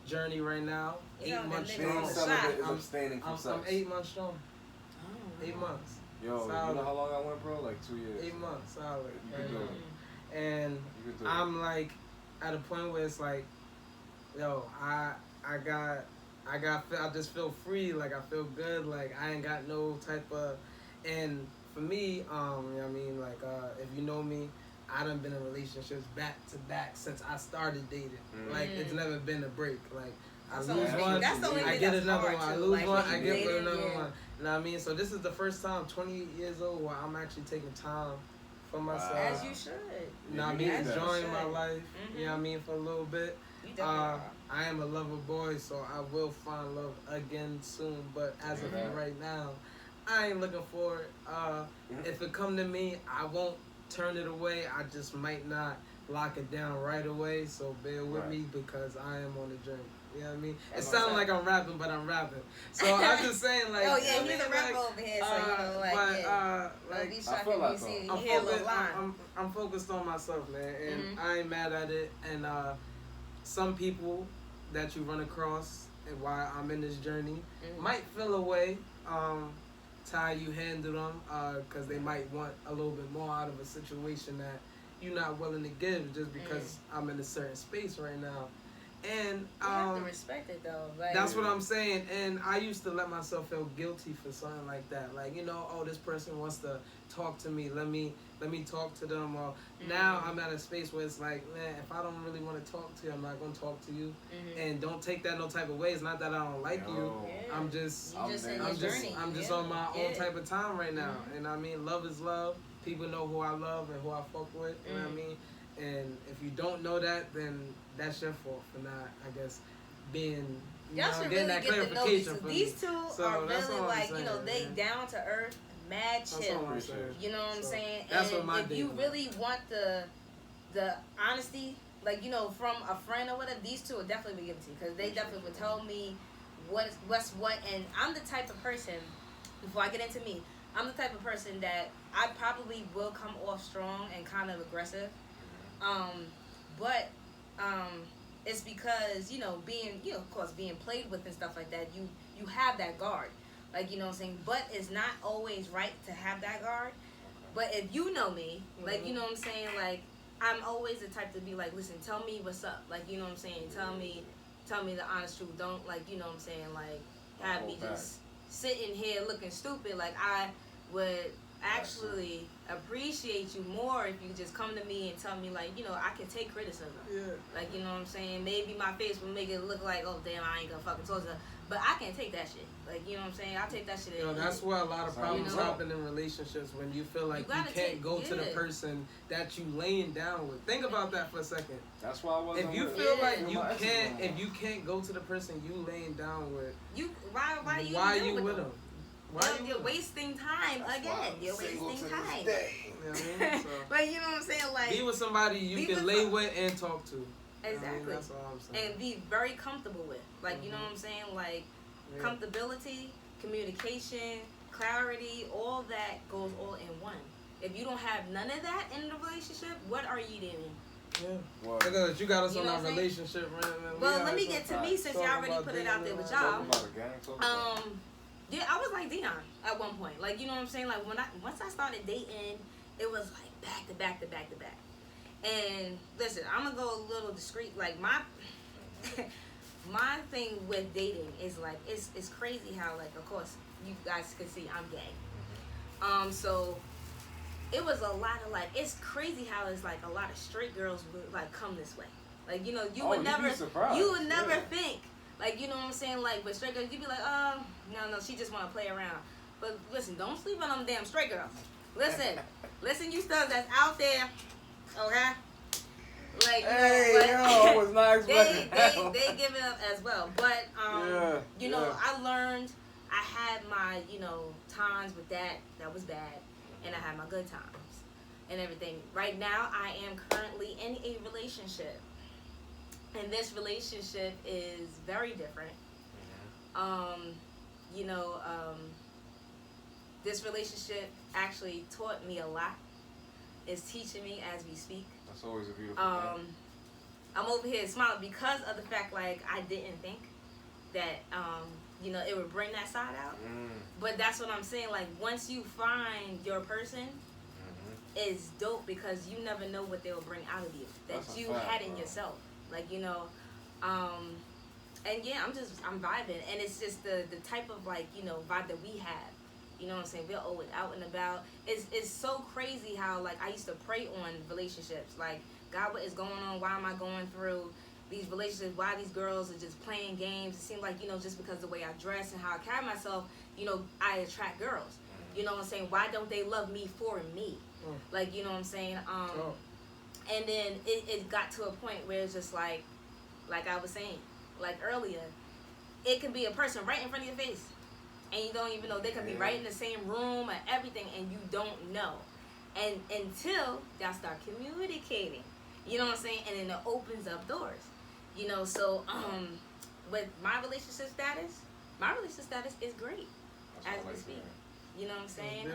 journey right now. 8 months strong. I'm abstaining from sex. I'm 8 months strong. 8 months. Yo, solid. You know how long I went, bro? Like 2 years. 8 months, solid. You can do it. And I'm like at a point where it's like, yo, I just feel free. Like I feel good. Like I ain't got no type of. And for me, you know what I mean? Like if you know me, I done been in relationships back to back since I started dating. Like it's never been a break. Like I lose one, I get another one. I lose one, I get another one. You know what I mean? So this is the first time, 28 years old, where I'm actually taking time for myself. As you should. You know what I mean? Enjoying my life. You know what I mean? For a little bit. I am a lover boy, so I will find love again soon. But as of right now, I ain't looking for it. If it come to me, I won't turn it away. I just might not lock it down right away. So bear with me because I am on the journey. You know what I mean? It sounds like I'm rapping, but I'm rapping. So I'm just saying, like, oh yeah, he's a rapper over here, so you know, like, I feel like I'm focused on myself, man, and I ain't mad at it. And some people that you run across and while I'm in this journey might feel a way to how you handle them, because they might want a little bit more out of a situation that you're not willing to give just because I'm in a certain space right now. And you have to respect it though. Like, that's what I'm saying. And I used to let myself feel guilty for something like that. Like, you know, oh, this person wants to talk to me. Let me talk to them. Or now I'm at a space where it's like, man, if I don't really want to talk to you, I'm not gonna talk to you. And don't take that no type of way. It's not that I don't like you. I'm just on my own type of time right now. And I mean, love is love. People know who I love and who I fuck with. You know what I mean? And if you don't know that, then that's your fault for not, I guess, being, y'all should getting really that get clarification to know these two are really like, saying, you know, they down to earth, mad chill. You know what I'm saying? That's and what if you really want the honesty, like, you know, from a friend or whatever, these two would definitely be guilty because they definitely would tell me what's what. And I'm the type of person, before I get into me, I'm the type of person that I probably will come off strong and kind of aggressive. But it's because, you know, being, you know, of course, being played with and stuff like that, you have that guard. Like, you know what I'm saying? But it's not always right to have that guard. But if you know me, like, you know what I'm saying? Like, I'm always the type to be like, listen, tell me what's up. Like, you know what I'm saying? Tell me the honest truth. Don't, like, you know what I'm saying? Like, have me just sitting here looking stupid. Like, I would actually appreciate you more if you just come to me and tell me, like, you know, I can take criticism. Like, you know what I'm saying? Maybe my face will make it look like, oh damn, I ain't gonna fucking talk to her, but I can take that shit. Like, you know what I'm saying? I'll take that shit. Yo, that's where a lot of problems happen in relationships, when you feel like you can't go to the person that you laying down with. Think about that for a second. That's why I wasn't. If you feel like you can't go to the person you laying down with, why you with them? You're wasting time again. You're wasting time. You know what I mean? So, but you know what I'm saying? Like, be with somebody you can lay with and talk to. Exactly. I mean, that's all I'm saying. And be very comfortable with. Like, you know what I'm saying? Like, comfortability, communication, clarity, all that goes all in one. If you don't have none of that in the relationship, what are you doing? Yeah. Well, you got us on our relationship, man. Well, let me get to me since y'all already put it out there with y'all. Yeah, I was like Dion at one point. Like, you know what I'm saying? Like, once I started dating, it was like back to back to back to back. And listen, I'm gonna go a little discreet. Like, my thing with dating is like, it's crazy how, like, of course you guys can see I'm gay. So it was a lot of, like, it's crazy how it's like a lot of straight girls would like come this way. Like, you know, you would never think. Like, you know what I'm saying? Like, with straight girls, you'd be like, no, she just want to play around. But listen, don't sleep on them damn straight girls. Listen, you stuff that's out there, okay? Like, I was not expecting they give it up as well. But, you know, I learned, I had my, you know, times with that was bad. And I had my good times and everything. Right now, I am currently in a relationship. And this relationship is very different. You know, this relationship actually taught me a lot. It's teaching me as we speak. That's always a beautiful thing. I'm over here smiling because of the fact, like, I didn't think that, you know, it would bring that side out. But that's what I'm saying. Like, once you find your person, it's dope because you never know what they'll bring out of you that you had in yourself. Like, you know, and yeah, I'm vibing, and it's just the type of, like, you know, vibe that we have. You know what I'm saying? We're always out and about. It's so crazy how, like, I used to pray on relationships. Like, God, what is going on? Why am I going through? these relationships, why these girls are just playing games. It seems like, you know, just because of the way I dress and how I carry myself, you know, I attract girls. You know what I'm saying? Why don't they love me for me? Like, you know what I'm saying? And then it got to a point where it's just like I was saying, like earlier, it can be a person right in front of your face, and you don't even know. They can be right in the same room and everything, and you don't know. And until y'all start communicating, you know what I'm saying? And then it opens up doors, you know. So with my relationship status is great as we speak. You know what I'm saying?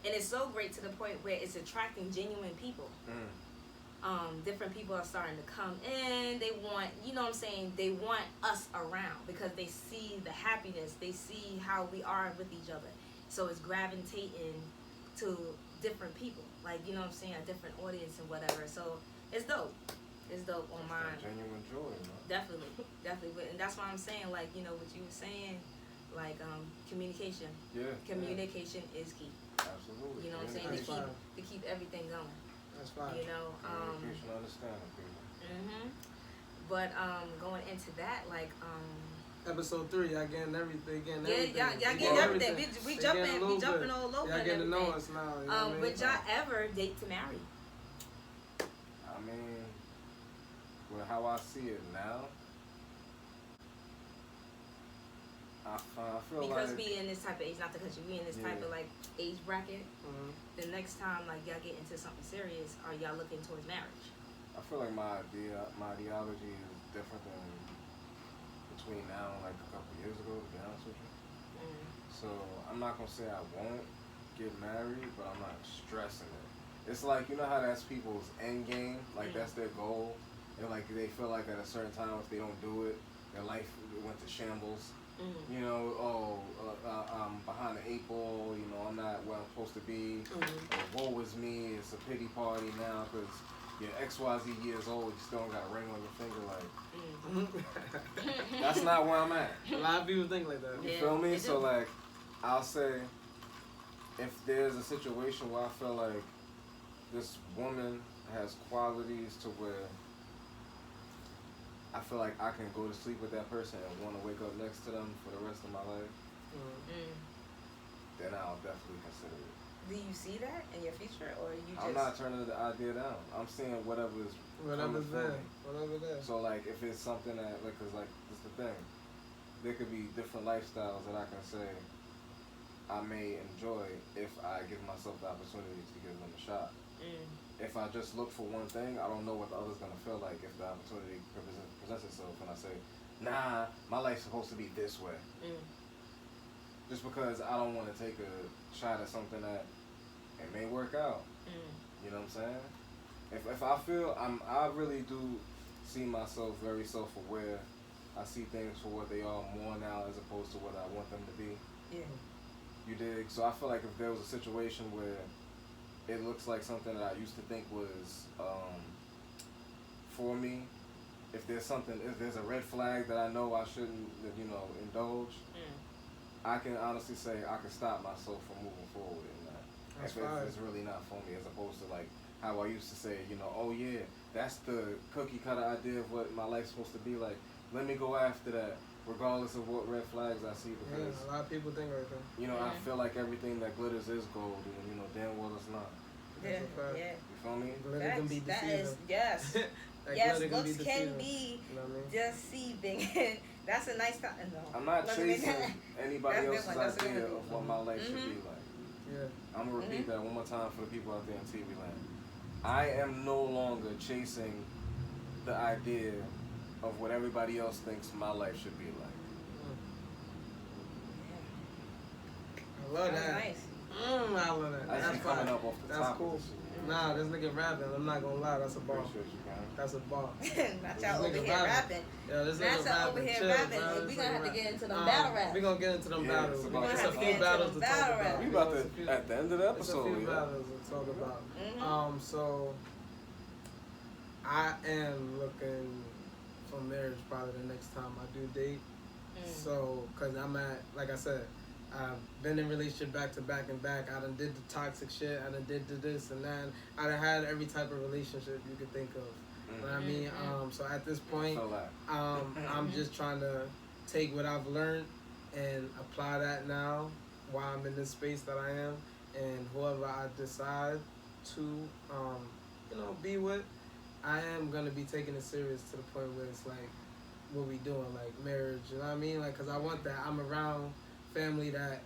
And it's so great to the point where it's attracting genuine people. Different people are starting to come in. They want, you know what I'm saying, they want us around because they see the happiness. They see how we are with each other. So it's gravitating to different people. Like, you know what I'm saying, a different audience and whatever. So it's dope. It's dope on mine. Genuine joy, man. Definitely. And that's why I'm saying, like, you know, what you were saying, like, communication. Yeah. Communication is key. Absolutely. You know what I'm saying? To keep everything going. That's fine. You know, communication, understanding people. But going into that, like episode 3, y'all getting everything. Y'all getting everything. We jumping all over. Y'all getting to know us now. You know would y'all ever date to marry? I mean, well, how I see it now, I feel because like we in this type of age, not to cut you, we in this type of like age bracket. The next time like y'all get into something serious, are y'all looking towards marriage? I feel like my ideology is different than between now and like a couple years ago, to be honest with you. So I'm not gonna say I won't get married, but I'm not stressing it. It's like, you know how that's people's end game, like that's their goal, and like they feel like at a certain time if they don't do it, their life went to shambles. You know, I'm behind the 8 ball, you know, I'm not where I'm supposed to be. Woe is me, it's a pity party now because you're XYZ years old, you still don't got a ring on your finger, like, that's not where I'm at. A lot of people think like that. You feel me? So, like, I'll say, if there's a situation where I feel like this woman has qualities to where I feel like I can go to sleep with that person and want to wake up next to them for the rest of my life, then I'll definitely consider it. Do you see that in your future, or you just... I'm not turning the idea down. I'm seeing whatever's there. So, like, if it's something that, like, cause, like, this is the thing. There could be different lifestyles that I can say I may enjoy if I give myself the opportunity to give them a shot. If I just look for one thing, I don't know what the other's gonna feel like if the opportunity presents itself and I say, nah, my life's supposed to be this way. Just because I don't want to take a shot at something that it may work out. You know what I'm saying? If I feel I really do see myself very self-aware. I see things for what they are more now as opposed to what I want them to be. Yeah. You dig? So I feel like if there was a situation where it looks like something that I used to think was for me, if there's a red flag that I know I shouldn't, you know, indulge, I can honestly say I can stop myself from moving forward in that. If it's really not for me, as opposed to like how I used to say, you know, oh yeah, that's the cookie cutter idea of what my life's supposed to be like. Let me go after that, regardless of what red flags I see. Because a lot of people think like that. You know, I feel like everything that glitters is gold, and you know, damn well it's not. Yeah. You feel me? Glitter can be deceiving. That is, yes. Yes, looks can be deceiving. That's a nice time. No. I'm not chasing anybody else's idea of what my life should be like. Yeah. I'm going to repeat that one more time for the people out there in TV land. I am no longer chasing the idea of what everybody else thinks my life should be like. I love that. Nice. I love that. That's coming up off the top. That's cool. Nah, this nigga rapping. I'm not gonna lie. That's a bar. That's a bar. Not y'all over here rapping. Yeah, this nigga rapping. over here Chill, rapping. bro. We gonna have to get into them battle raps. We gonna get into them battles. It's a few battles to talk about. We about to at the end of the episode. It's a few battles to talk about. So I am looking for marriage probably the next time I do date. So, cause I'm at, like I said, I've been in relationship back to back and back. I done did the toxic shit. I done did this and that. I done had every type of relationship you could think of. You know what I mean? So at this point, I'm just trying to take what I've learned and apply that now while I'm in this space that I am, and whoever I decide to, be with, I am gonna be taking it serious to the point where it's like, what we doing, like marriage, you know what I mean? Like, cause I want that. I'm around family that,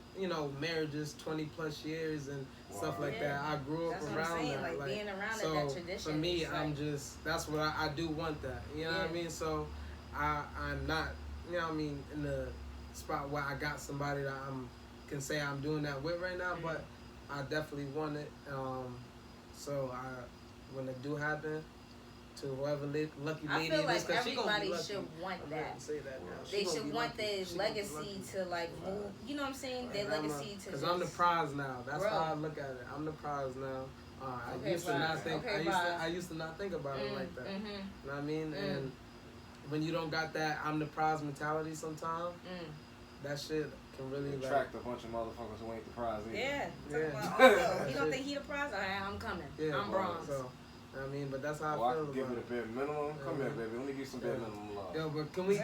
marriages 20 plus years and stuff like that. I grew up around that. Like being around so that tradition. For me, I'm just, that's what I do want that. You know what I mean? So I'm not, in the spot where I got somebody that can say I'm doing that with right now, but I definitely want it. So when it do happen, to whoever lucky lady I feel like is, cause everybody she should want that. Say that now. They should want their legacy to like move. You know what I'm saying? Their legacy to. Because I'm the prize now. That's how I look at it. I'm the prize now. I used to not think. I used to not think about it like that. You know what I mean? And when you don't got that, I'm the prize mentality. Sometimes that shit can really attract a bunch of motherfuckers who ain't the prize either. Yeah. You don't think he the prize? Alright, I'm coming. Yeah, I'm bronze. So, I mean, but that's how I feel. I can give it a bare minimum. Come here, baby. Let me give you some bare minimum love. Yo, but can we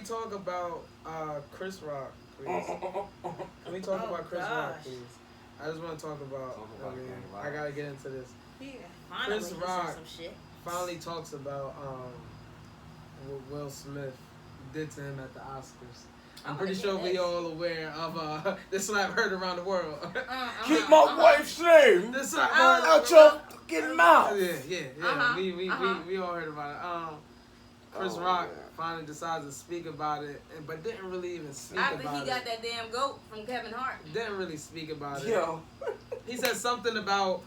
talk about Chris Rock, please? Can we talk about Chris Rock, please? I just want to talk about. I gotta get into this. Chris Rock finally talks about what Will Smith did to him at the Oscars. I'm pretty sure we all aware of this slap heard around the world. Keep my wife's name this slap out your fucking mouth. Yeah. We all heard about it. Chris Rock finally decides to speak about it, but didn't really even speak about it. After he got that damn goat from Kevin Hart. Didn't really speak about it. Yo. He said something about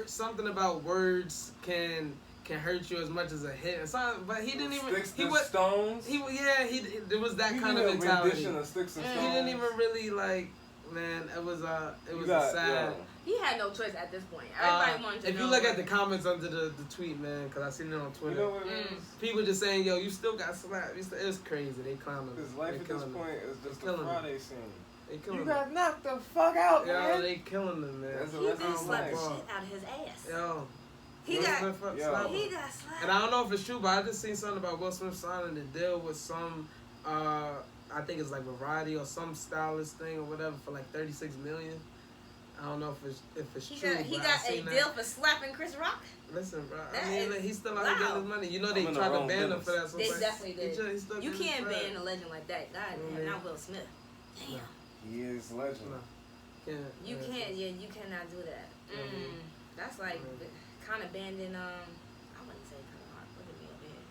something about words can hurt you as much as a hit, and something, but he didn't even. He was stones. There was that kind of mentality. Of Sticks and Stones. He didn't even really like. Man, it was sad. He had no choice at this point. Everybody wanted to know. If you look at the comments under the tweet, man, because I seen it on Twitter, you know what it is? People just saying, "Yo, you still got slapped." It's crazy. They clowning. His life at this point is just a Friday scene. They killing you got knocked the fuck out, man. Yo, they killing them, man. He did slap the shit out of his ass. Yo. He got slapped. And I don't know if it's true, but I just seen something about Will Smith signing the deal with some, I think it's like Variety or some stylist thing or whatever for like $36 million. I don't know if it's true. He got a deal for slapping Chris Rock. Listen, bro. He's still out getting his money. You know they tried to ban him for that. So they definitely did. You can't ban a legend like that. God, not Will Smith. Damn. He is legend. You cannot do that. That's like kind of banning. I wouldn't say kind of hard. What did we ban?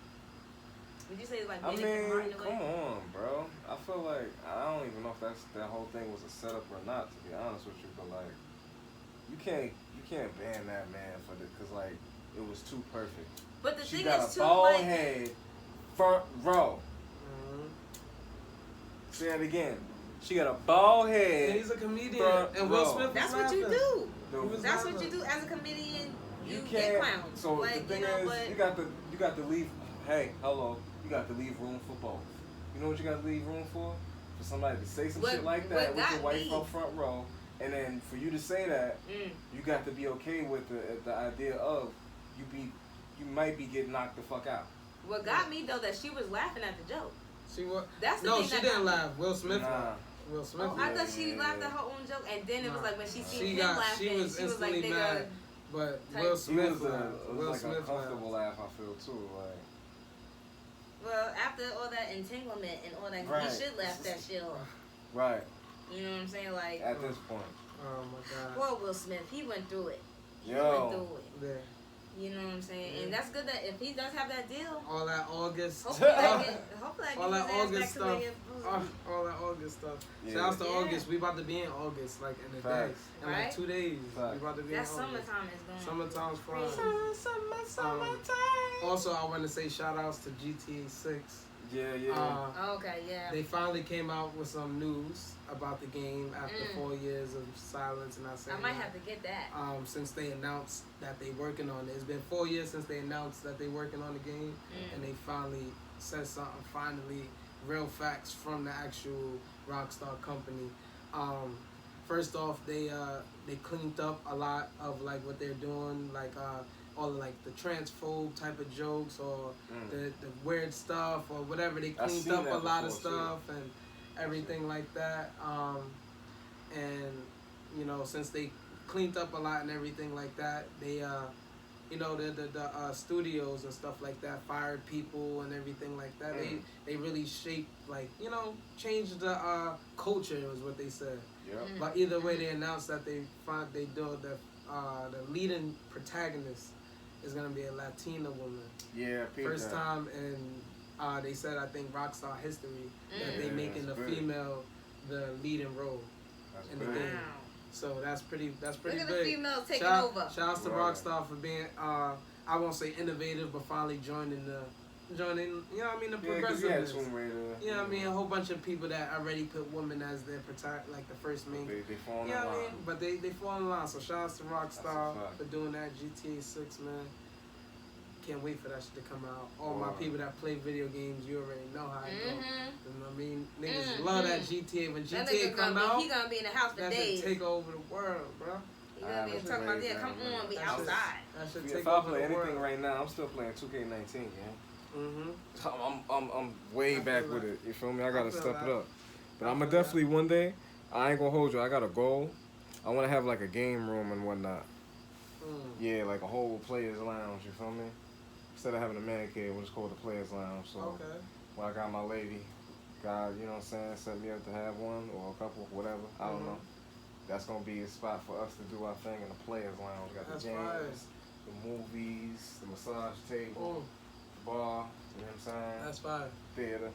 Would you say it's like banning Kevin Hart in a way? Come on, bro. I feel like I don't even know if that whole thing was a setup or not. To be honest with you, but like you can't ban that man for the because like it was too perfect. But the she thing got is a too bald like head, front row. Say it again. She got a bald head. And he's a comedian. And Will Smith. That's what you do. That's what you do as a comedian. You get clowned. So like, the thing is, you got to leave. Hey, hello. You got to leave room for both. You know what you got to leave room for? For somebody to say some shit like that with your wife up front row, and then for you to say that, you got to be okay with the idea of you might be getting knocked the fuck out. What got me though that she was laughing at the joke. She was. That's the no, thing she that didn't laugh. Will Smith. Will Smith. Oh, I thought she laughed at her own joke, and then it was like when she seen him laughing, she was like, "Nigga." Mad. But Will Smith laughed. Will like Smith a comfortable laugh. I feel too. Like. Well, after all that entanglement and all that, he should laugh that shit off. Right. You know what I'm saying? Like at this point. Oh my God. Poor Will Smith, he went through it. He went through it. Yeah. You know what I'm saying? And that's good that if he does have that deal. All that August. Hopefully all that August stuff. All that August stuff. Yeah. Shouts to August. We about to be in August, like in a day. In like 2 days. Facts. We about to be That's in August. summertime is going. Summertime's flying. Summertime. Also, I want to say shout outs to GTA 6. Yeah. Okay, yeah. They finally came out with some news about the game after 4 years of silence, and I might have to get that. Since they announced that they working on it. It's been 4 years since they announced that they working on the game, and they finally said something. Finally, real facts from the actual Rockstar company. First off, they cleaned up a lot of like what they're doing. Like all like the transphobe type of jokes or the weird stuff or whatever. They cleaned up a lot of stuff and everything like that. And you know, since they cleaned up a lot and everything like that, they you know, the studios and stuff like that fired people and everything like that. They really shaped, like, you know, changed the culture was what they said. Yep. But either way, they announced that they do the leading protagonist is gonna be a Latina woman. Yeah, first time in they said, I think, Rockstar history that they making the female the leading role in the game. So that's pretty Look at big. the females taking over. Shout outs to Rockstar for being I won't say innovative, but finally joining, you know what I mean, the progressiveness. You know what I mean, a whole bunch of people that already put women as their like the first main. They fall in line. You know what I mean? But they fall in line. So shout outs to Rockstar for doing that. GTA 6, man. Can't wait for that shit to come out. All my people that play video games, you already know how it goes. You know what I mean? Niggas love that GTA. When GTA come out, he gonna be in the house for days. That should take over the world, bro. He gonna be talking about that. Come on, be outside. If I play anything right now, I'm still playing 2K19, yeah. I'm way back with it. You feel me? I gotta step it up. But I'ma definitely one day. I ain't gonna hold you. I got a goal. I wanna have like a game room and whatnot. Yeah, like a whole players lounge. You feel me? Instead of having a man cave, we'll just call it the players lounge. So when I got my lady, God, you know what I'm saying, set me up to have one or a couple, whatever. I don't know. That's gonna be a spot for us to do our thing in the players lounge. Got the games, the movies, the massage table, the bar. You know what I'm saying? That's fine. Theater.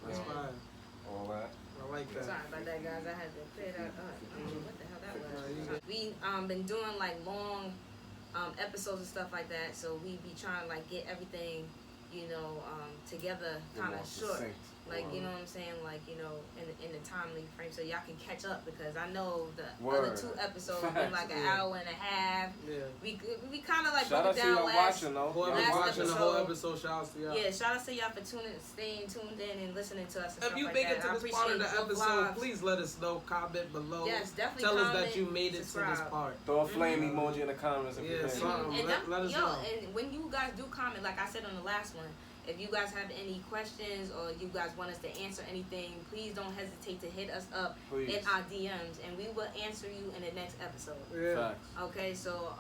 That's fine. All that. I like that. Sorry about that, guys. I had to clear that up. I don't know what the hell that was. We been doing like long episodes and stuff like that, so we be trying to like get everything, you know, together kind of short. Like, you know what I'm saying, like, you know, in the timely frame, so y'all can catch up, because I know the other 2 episodes been like an hour and a half. Yeah. We kind of like broke it down last episode. Whoever's watching the whole episode, shout out to y'all. Yeah, shout out to y'all for staying tuned in and listening to us and if stuff you like make that. it to this part of the episode, please let us know. Comment below. Yes, definitely tell comment, us that you made it subscribe. to this part. Throw a flame emoji in the comments if you can. And let us know. And when you guys do comment, like I said on the last one, if you guys have any questions or you guys want us to answer anything, please don't hesitate to hit us up in our DMs, and we will answer you in the next episode. Yeah. Facts. Okay, so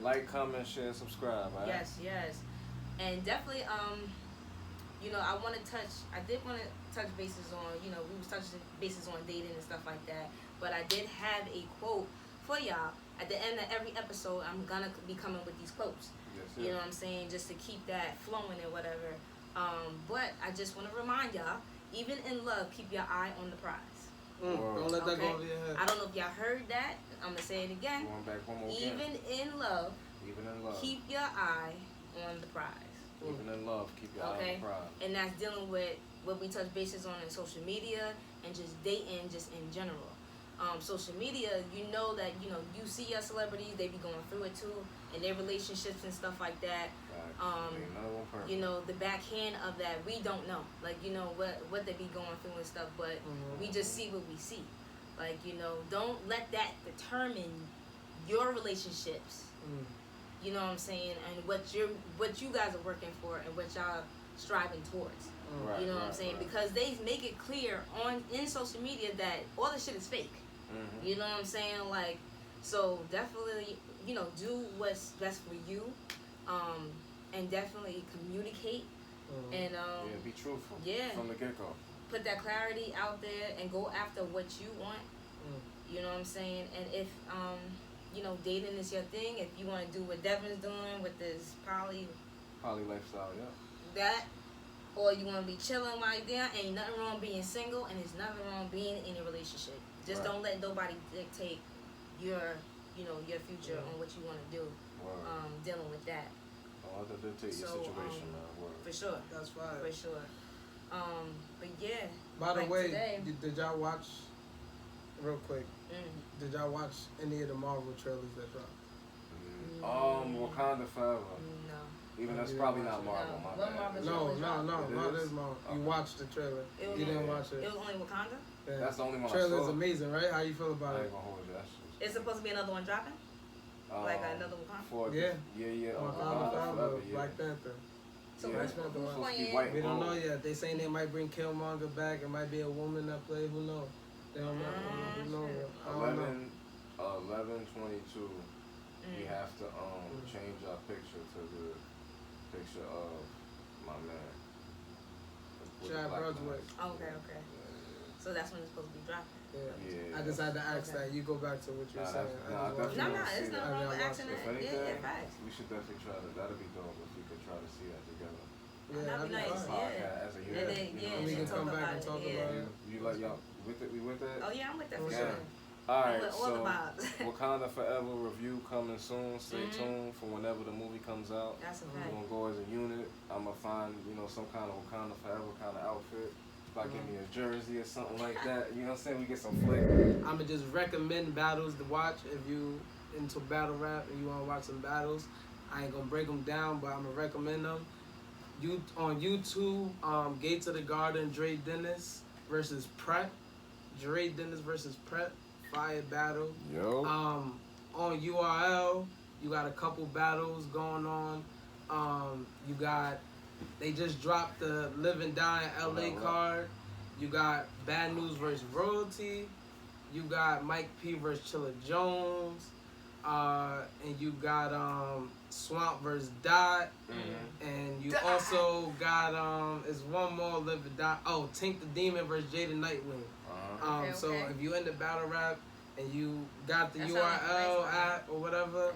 like, comment, share, subscribe. Right? Yes, and definitely you know, I did want to touch bases on, you know, we was touching bases on dating and stuff like that, but I did have a quote for y'all. At the end of every episode, I'm gonna be coming with these quotes. You know what I'm saying? Just to keep that flowing and whatever. But I just want to remind y'all, even in love, keep your eye on the prize. Don't let that go over your head. I don't know if y'all heard that. I'm going to say it again. Going back one more even in love, keep your eye on the prize. Even in love, keep your eye on the prize. And that's dealing with what we touch bases on in social media and just dating just in general. Social media, you know that, you know, you see your celebrities, they be going through it too, and their relationships and stuff like that. You know, the backhand of that, we don't know. Like, you know, what they be going through and stuff, but we just see what we see. Like, you know, don't let that determine your relationships. You know what I'm saying? And what you guys are working for and what y'all striving towards. You know what I'm saying? Because they make it clear in social media that all this shit is fake. You know what I'm saying? Like, so definitely, you know, do what's best for you, and definitely communicate, and be truthful. From the get go. Put that clarity out there and go after what you want. You know what I'm saying? And if you know, dating is your thing, if you want to do what Devin's doing with this poly lifestyle, that. Or you want to be chilling while you're there, ain't nothing wrong being single, and there's nothing wrong being in a relationship. Just don't let nobody dictate your future on what you want to do. Dealing with that. Don't let them dictate your situation, For sure. That's fine. For sure. But yeah. By the like way, today, did y'all watch, real quick, did y'all watch any of the Marvel trailers that dropped? Wakanda Forever. No. Even that's probably not Marvel. No, not this Marvel. You watched the trailer. You didn't watch it. It was only Wakanda? Yeah. That's the only one I saw. Trailer's saw. amazing, right? How you feel about I it? ain't gonna hold you. It's supposed to be another one dropping? Like another one? Yeah. Forever. Black Panther. So who's playing? We don't know yet. They saying they might bring Killmonger back. It might be a woman that play. Who knows? They don't know. Who knows? 11/22. We have to change our picture to the picture of my man. Chad Brodswick. Okay. So that's when it's supposed to be dropping. Yeah. I just had to ask that. You go back to what you're saying. No, it's not wrong with asking that. Facts. We should definitely try to. That'd be dope if we could try to see that together. Yeah, that'd be nice. As a unit. We can come back and talk about it. You like y'all with it? We with that? Oh yeah, I'm with that for sure. Alright, so Wakanda Forever review coming soon. Stay tuned for whenever the movie comes out. That's a fact. We're gonna go as a unit. I'm gonna find, some kind of Wakanda Forever kind of outfit. If I give me a jersey or something like that, you know what I'm saying? We get some flick. I'ma just recommend battles to watch if you into battle rap and you wanna watch some battles. I ain't gonna break them down, but I'm gonna recommend them. On YouTube, Gates of the Garden, Dre Dennis versus Pret. Dre Dennis versus Pret. Fire battle. Yo. On URL, you got a couple battles going on. They just dropped the Live and Die in LA card. You got Bad News versus Royalty. You got Mike P versus Chilla Jones. And you got Swamp versus Dot. And you also got is one more Live and Die. Oh, Tink the Demon versus Jada Nightwing. So if you into battle rap and you got the URL app or whatever,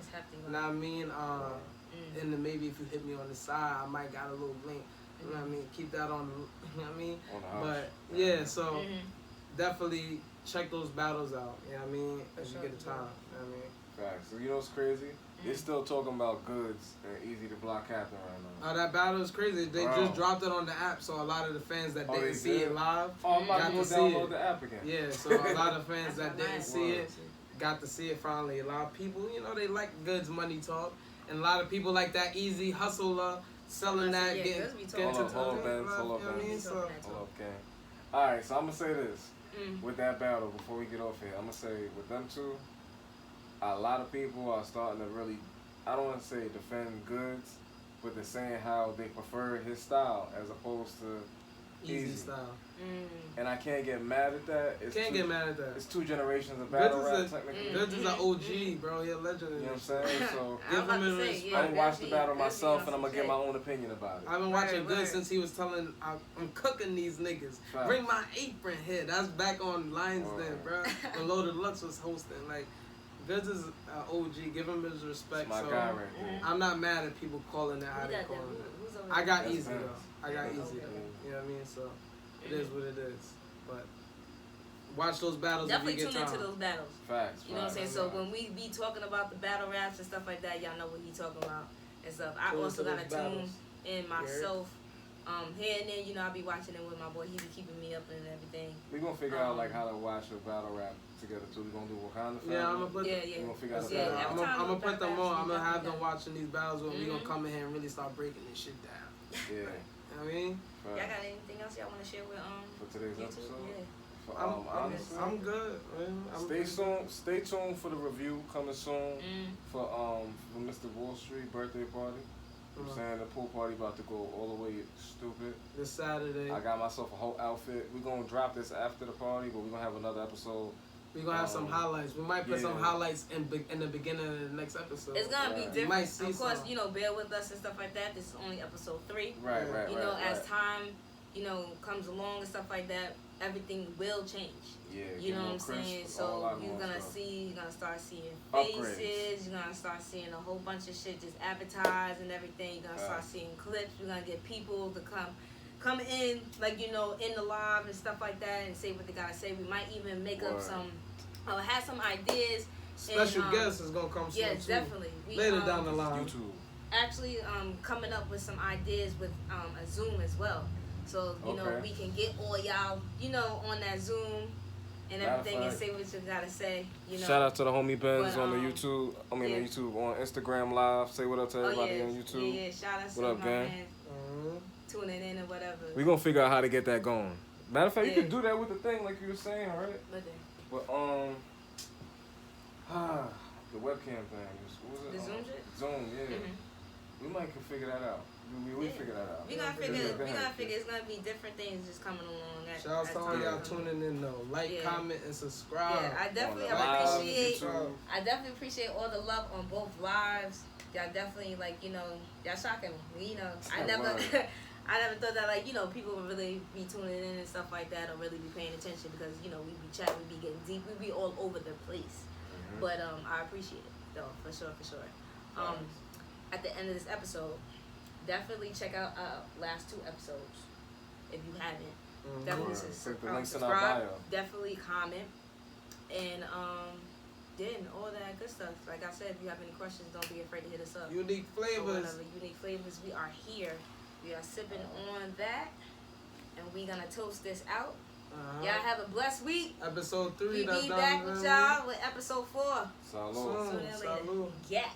you know what I mean? And then maybe if you hit me on the side, I might got a little link. You know what I mean? Keep that on the, you know what I mean? But yeah, so definitely check those battles out. You know what I mean? If you get the time. You know what I mean? Facts. So you know what's crazy? They're still talking about goods and Easy to Block happening right now. Oh, that battle is crazy. They just dropped it on the app, so a lot of the fans that didn't see it live got to download the app again. Yeah, so a lot of fans that didn't see it got to see it finally. A lot of people, they like goods money talk, and a lot of people like that easy hustler selling that, getting Hold up, Ben. All right, so I'm gonna say this with that battle before we get off here. I'm gonna say with them two, a lot of people are starting to really, I don't want to say defend goods, but they're saying how they prefer his style as opposed to Easy style. And I can't get mad at that. Get mad at that. It's 2 generations of battle rap, technically. Goods is an OG, bro. He a legend. You know what I'm saying? So give him his respect. I'm gonna watch the battle myself, and I'm gonna get my own opinion about it. I've been watching Goods since he was telling, I'm cooking these niggas. Right. Bring my apron here. That's back on Lions Den, bro. When Loaded Lux was hosting. Like, Goods is OG. Give him his respect. It's my guy right there. I'm not mad at people calling it how they calling it. I got easy, though. I got easy, though. You know what I mean? So, it is what it is. But watch those battles. Definitely if you get tune time. into those battles. Facts. You know what I'm saying? So when we be talking about the battle raps and stuff like that, y'all know what he talking about and stuff. I also got to tune in myself. Here and there, I be watching it with my boy. He be keeping me up and everything. We gonna figure out like how to watch a battle rap together too. We gonna do Wakanda. Yeah, I'm gonna put. We gonna figure out the I'm gonna put them on. I'm gonna have them watching these battles. When we gonna come in here and really start breaking this shit down. Yeah. You know what I mean? Y'all got anything else y'all want to share with for today's YouTube? episode? Yeah. Honestly, I'm good. Stay tuned for the review coming soon for Mr. Wall Street birthday party. I'm saying the pool party about to go all the way stupid. This Saturday. I got myself a whole outfit. We're gonna drop this after the party, but we're gonna have another episode. We're gonna have some highlights. We might put some highlights in the beginning of the next episode. It's gonna be different. You might see of course, bear with us and stuff like that. This is only episode 3. Right. As time, comes along and stuff like that, everything will change. Yeah. You know what I'm saying? So you're gonna start seeing faces. You're gonna start seeing a whole bunch of shit just advertised and everything. You're gonna start seeing clips. We're gonna get people to come in, like in the live and stuff like that, and say what they gotta say. We might even make up some, have some ideas. Special guest is gonna come soon. Yes, definitely. Later down the line. YouTube. Actually, coming up with some ideas with a Zoom as well. So we can get all y'all, on that Zoom and everything, and say what you gotta say. Shout out to the homie Benz on the YouTube. On Instagram Live. Say what up to everybody on YouTube. Yeah. Shout out to what up, gang? Tuning in or whatever. We gonna figure out how to get that going. Matter of fact, you can do that with the thing, like you were saying, right? But the webcam thing. What was it? The Zoom shit? Zoom, yeah. We might can figure that out. We figure that out. We gotta figure. It's gonna be different things just coming along. Shout out to all y'all tuning in though. Like, comment, and subscribe. Yeah, I definitely appreciate all the love on both lives. Y'all definitely y'all shocking me. I never thought that people would really be tuning in and stuff like that or really be paying attention because we be chatting, we be getting deep, we be all over the place. But I appreciate it though, for sure. At the end of this episode, definitely check out our last 2 episodes if you haven't. Definitely subscribe. Definitely comment and and all that good stuff. Like I said, if you have any questions, don't be afraid to hit us up. Unique Flavorz. Unique Flavorz. We are here. We are sipping on that, and we gonna toast this out. Y'all have a blessed week. Episode 3. We be back with y'all with episode 4. Salud. Salud. Yeah.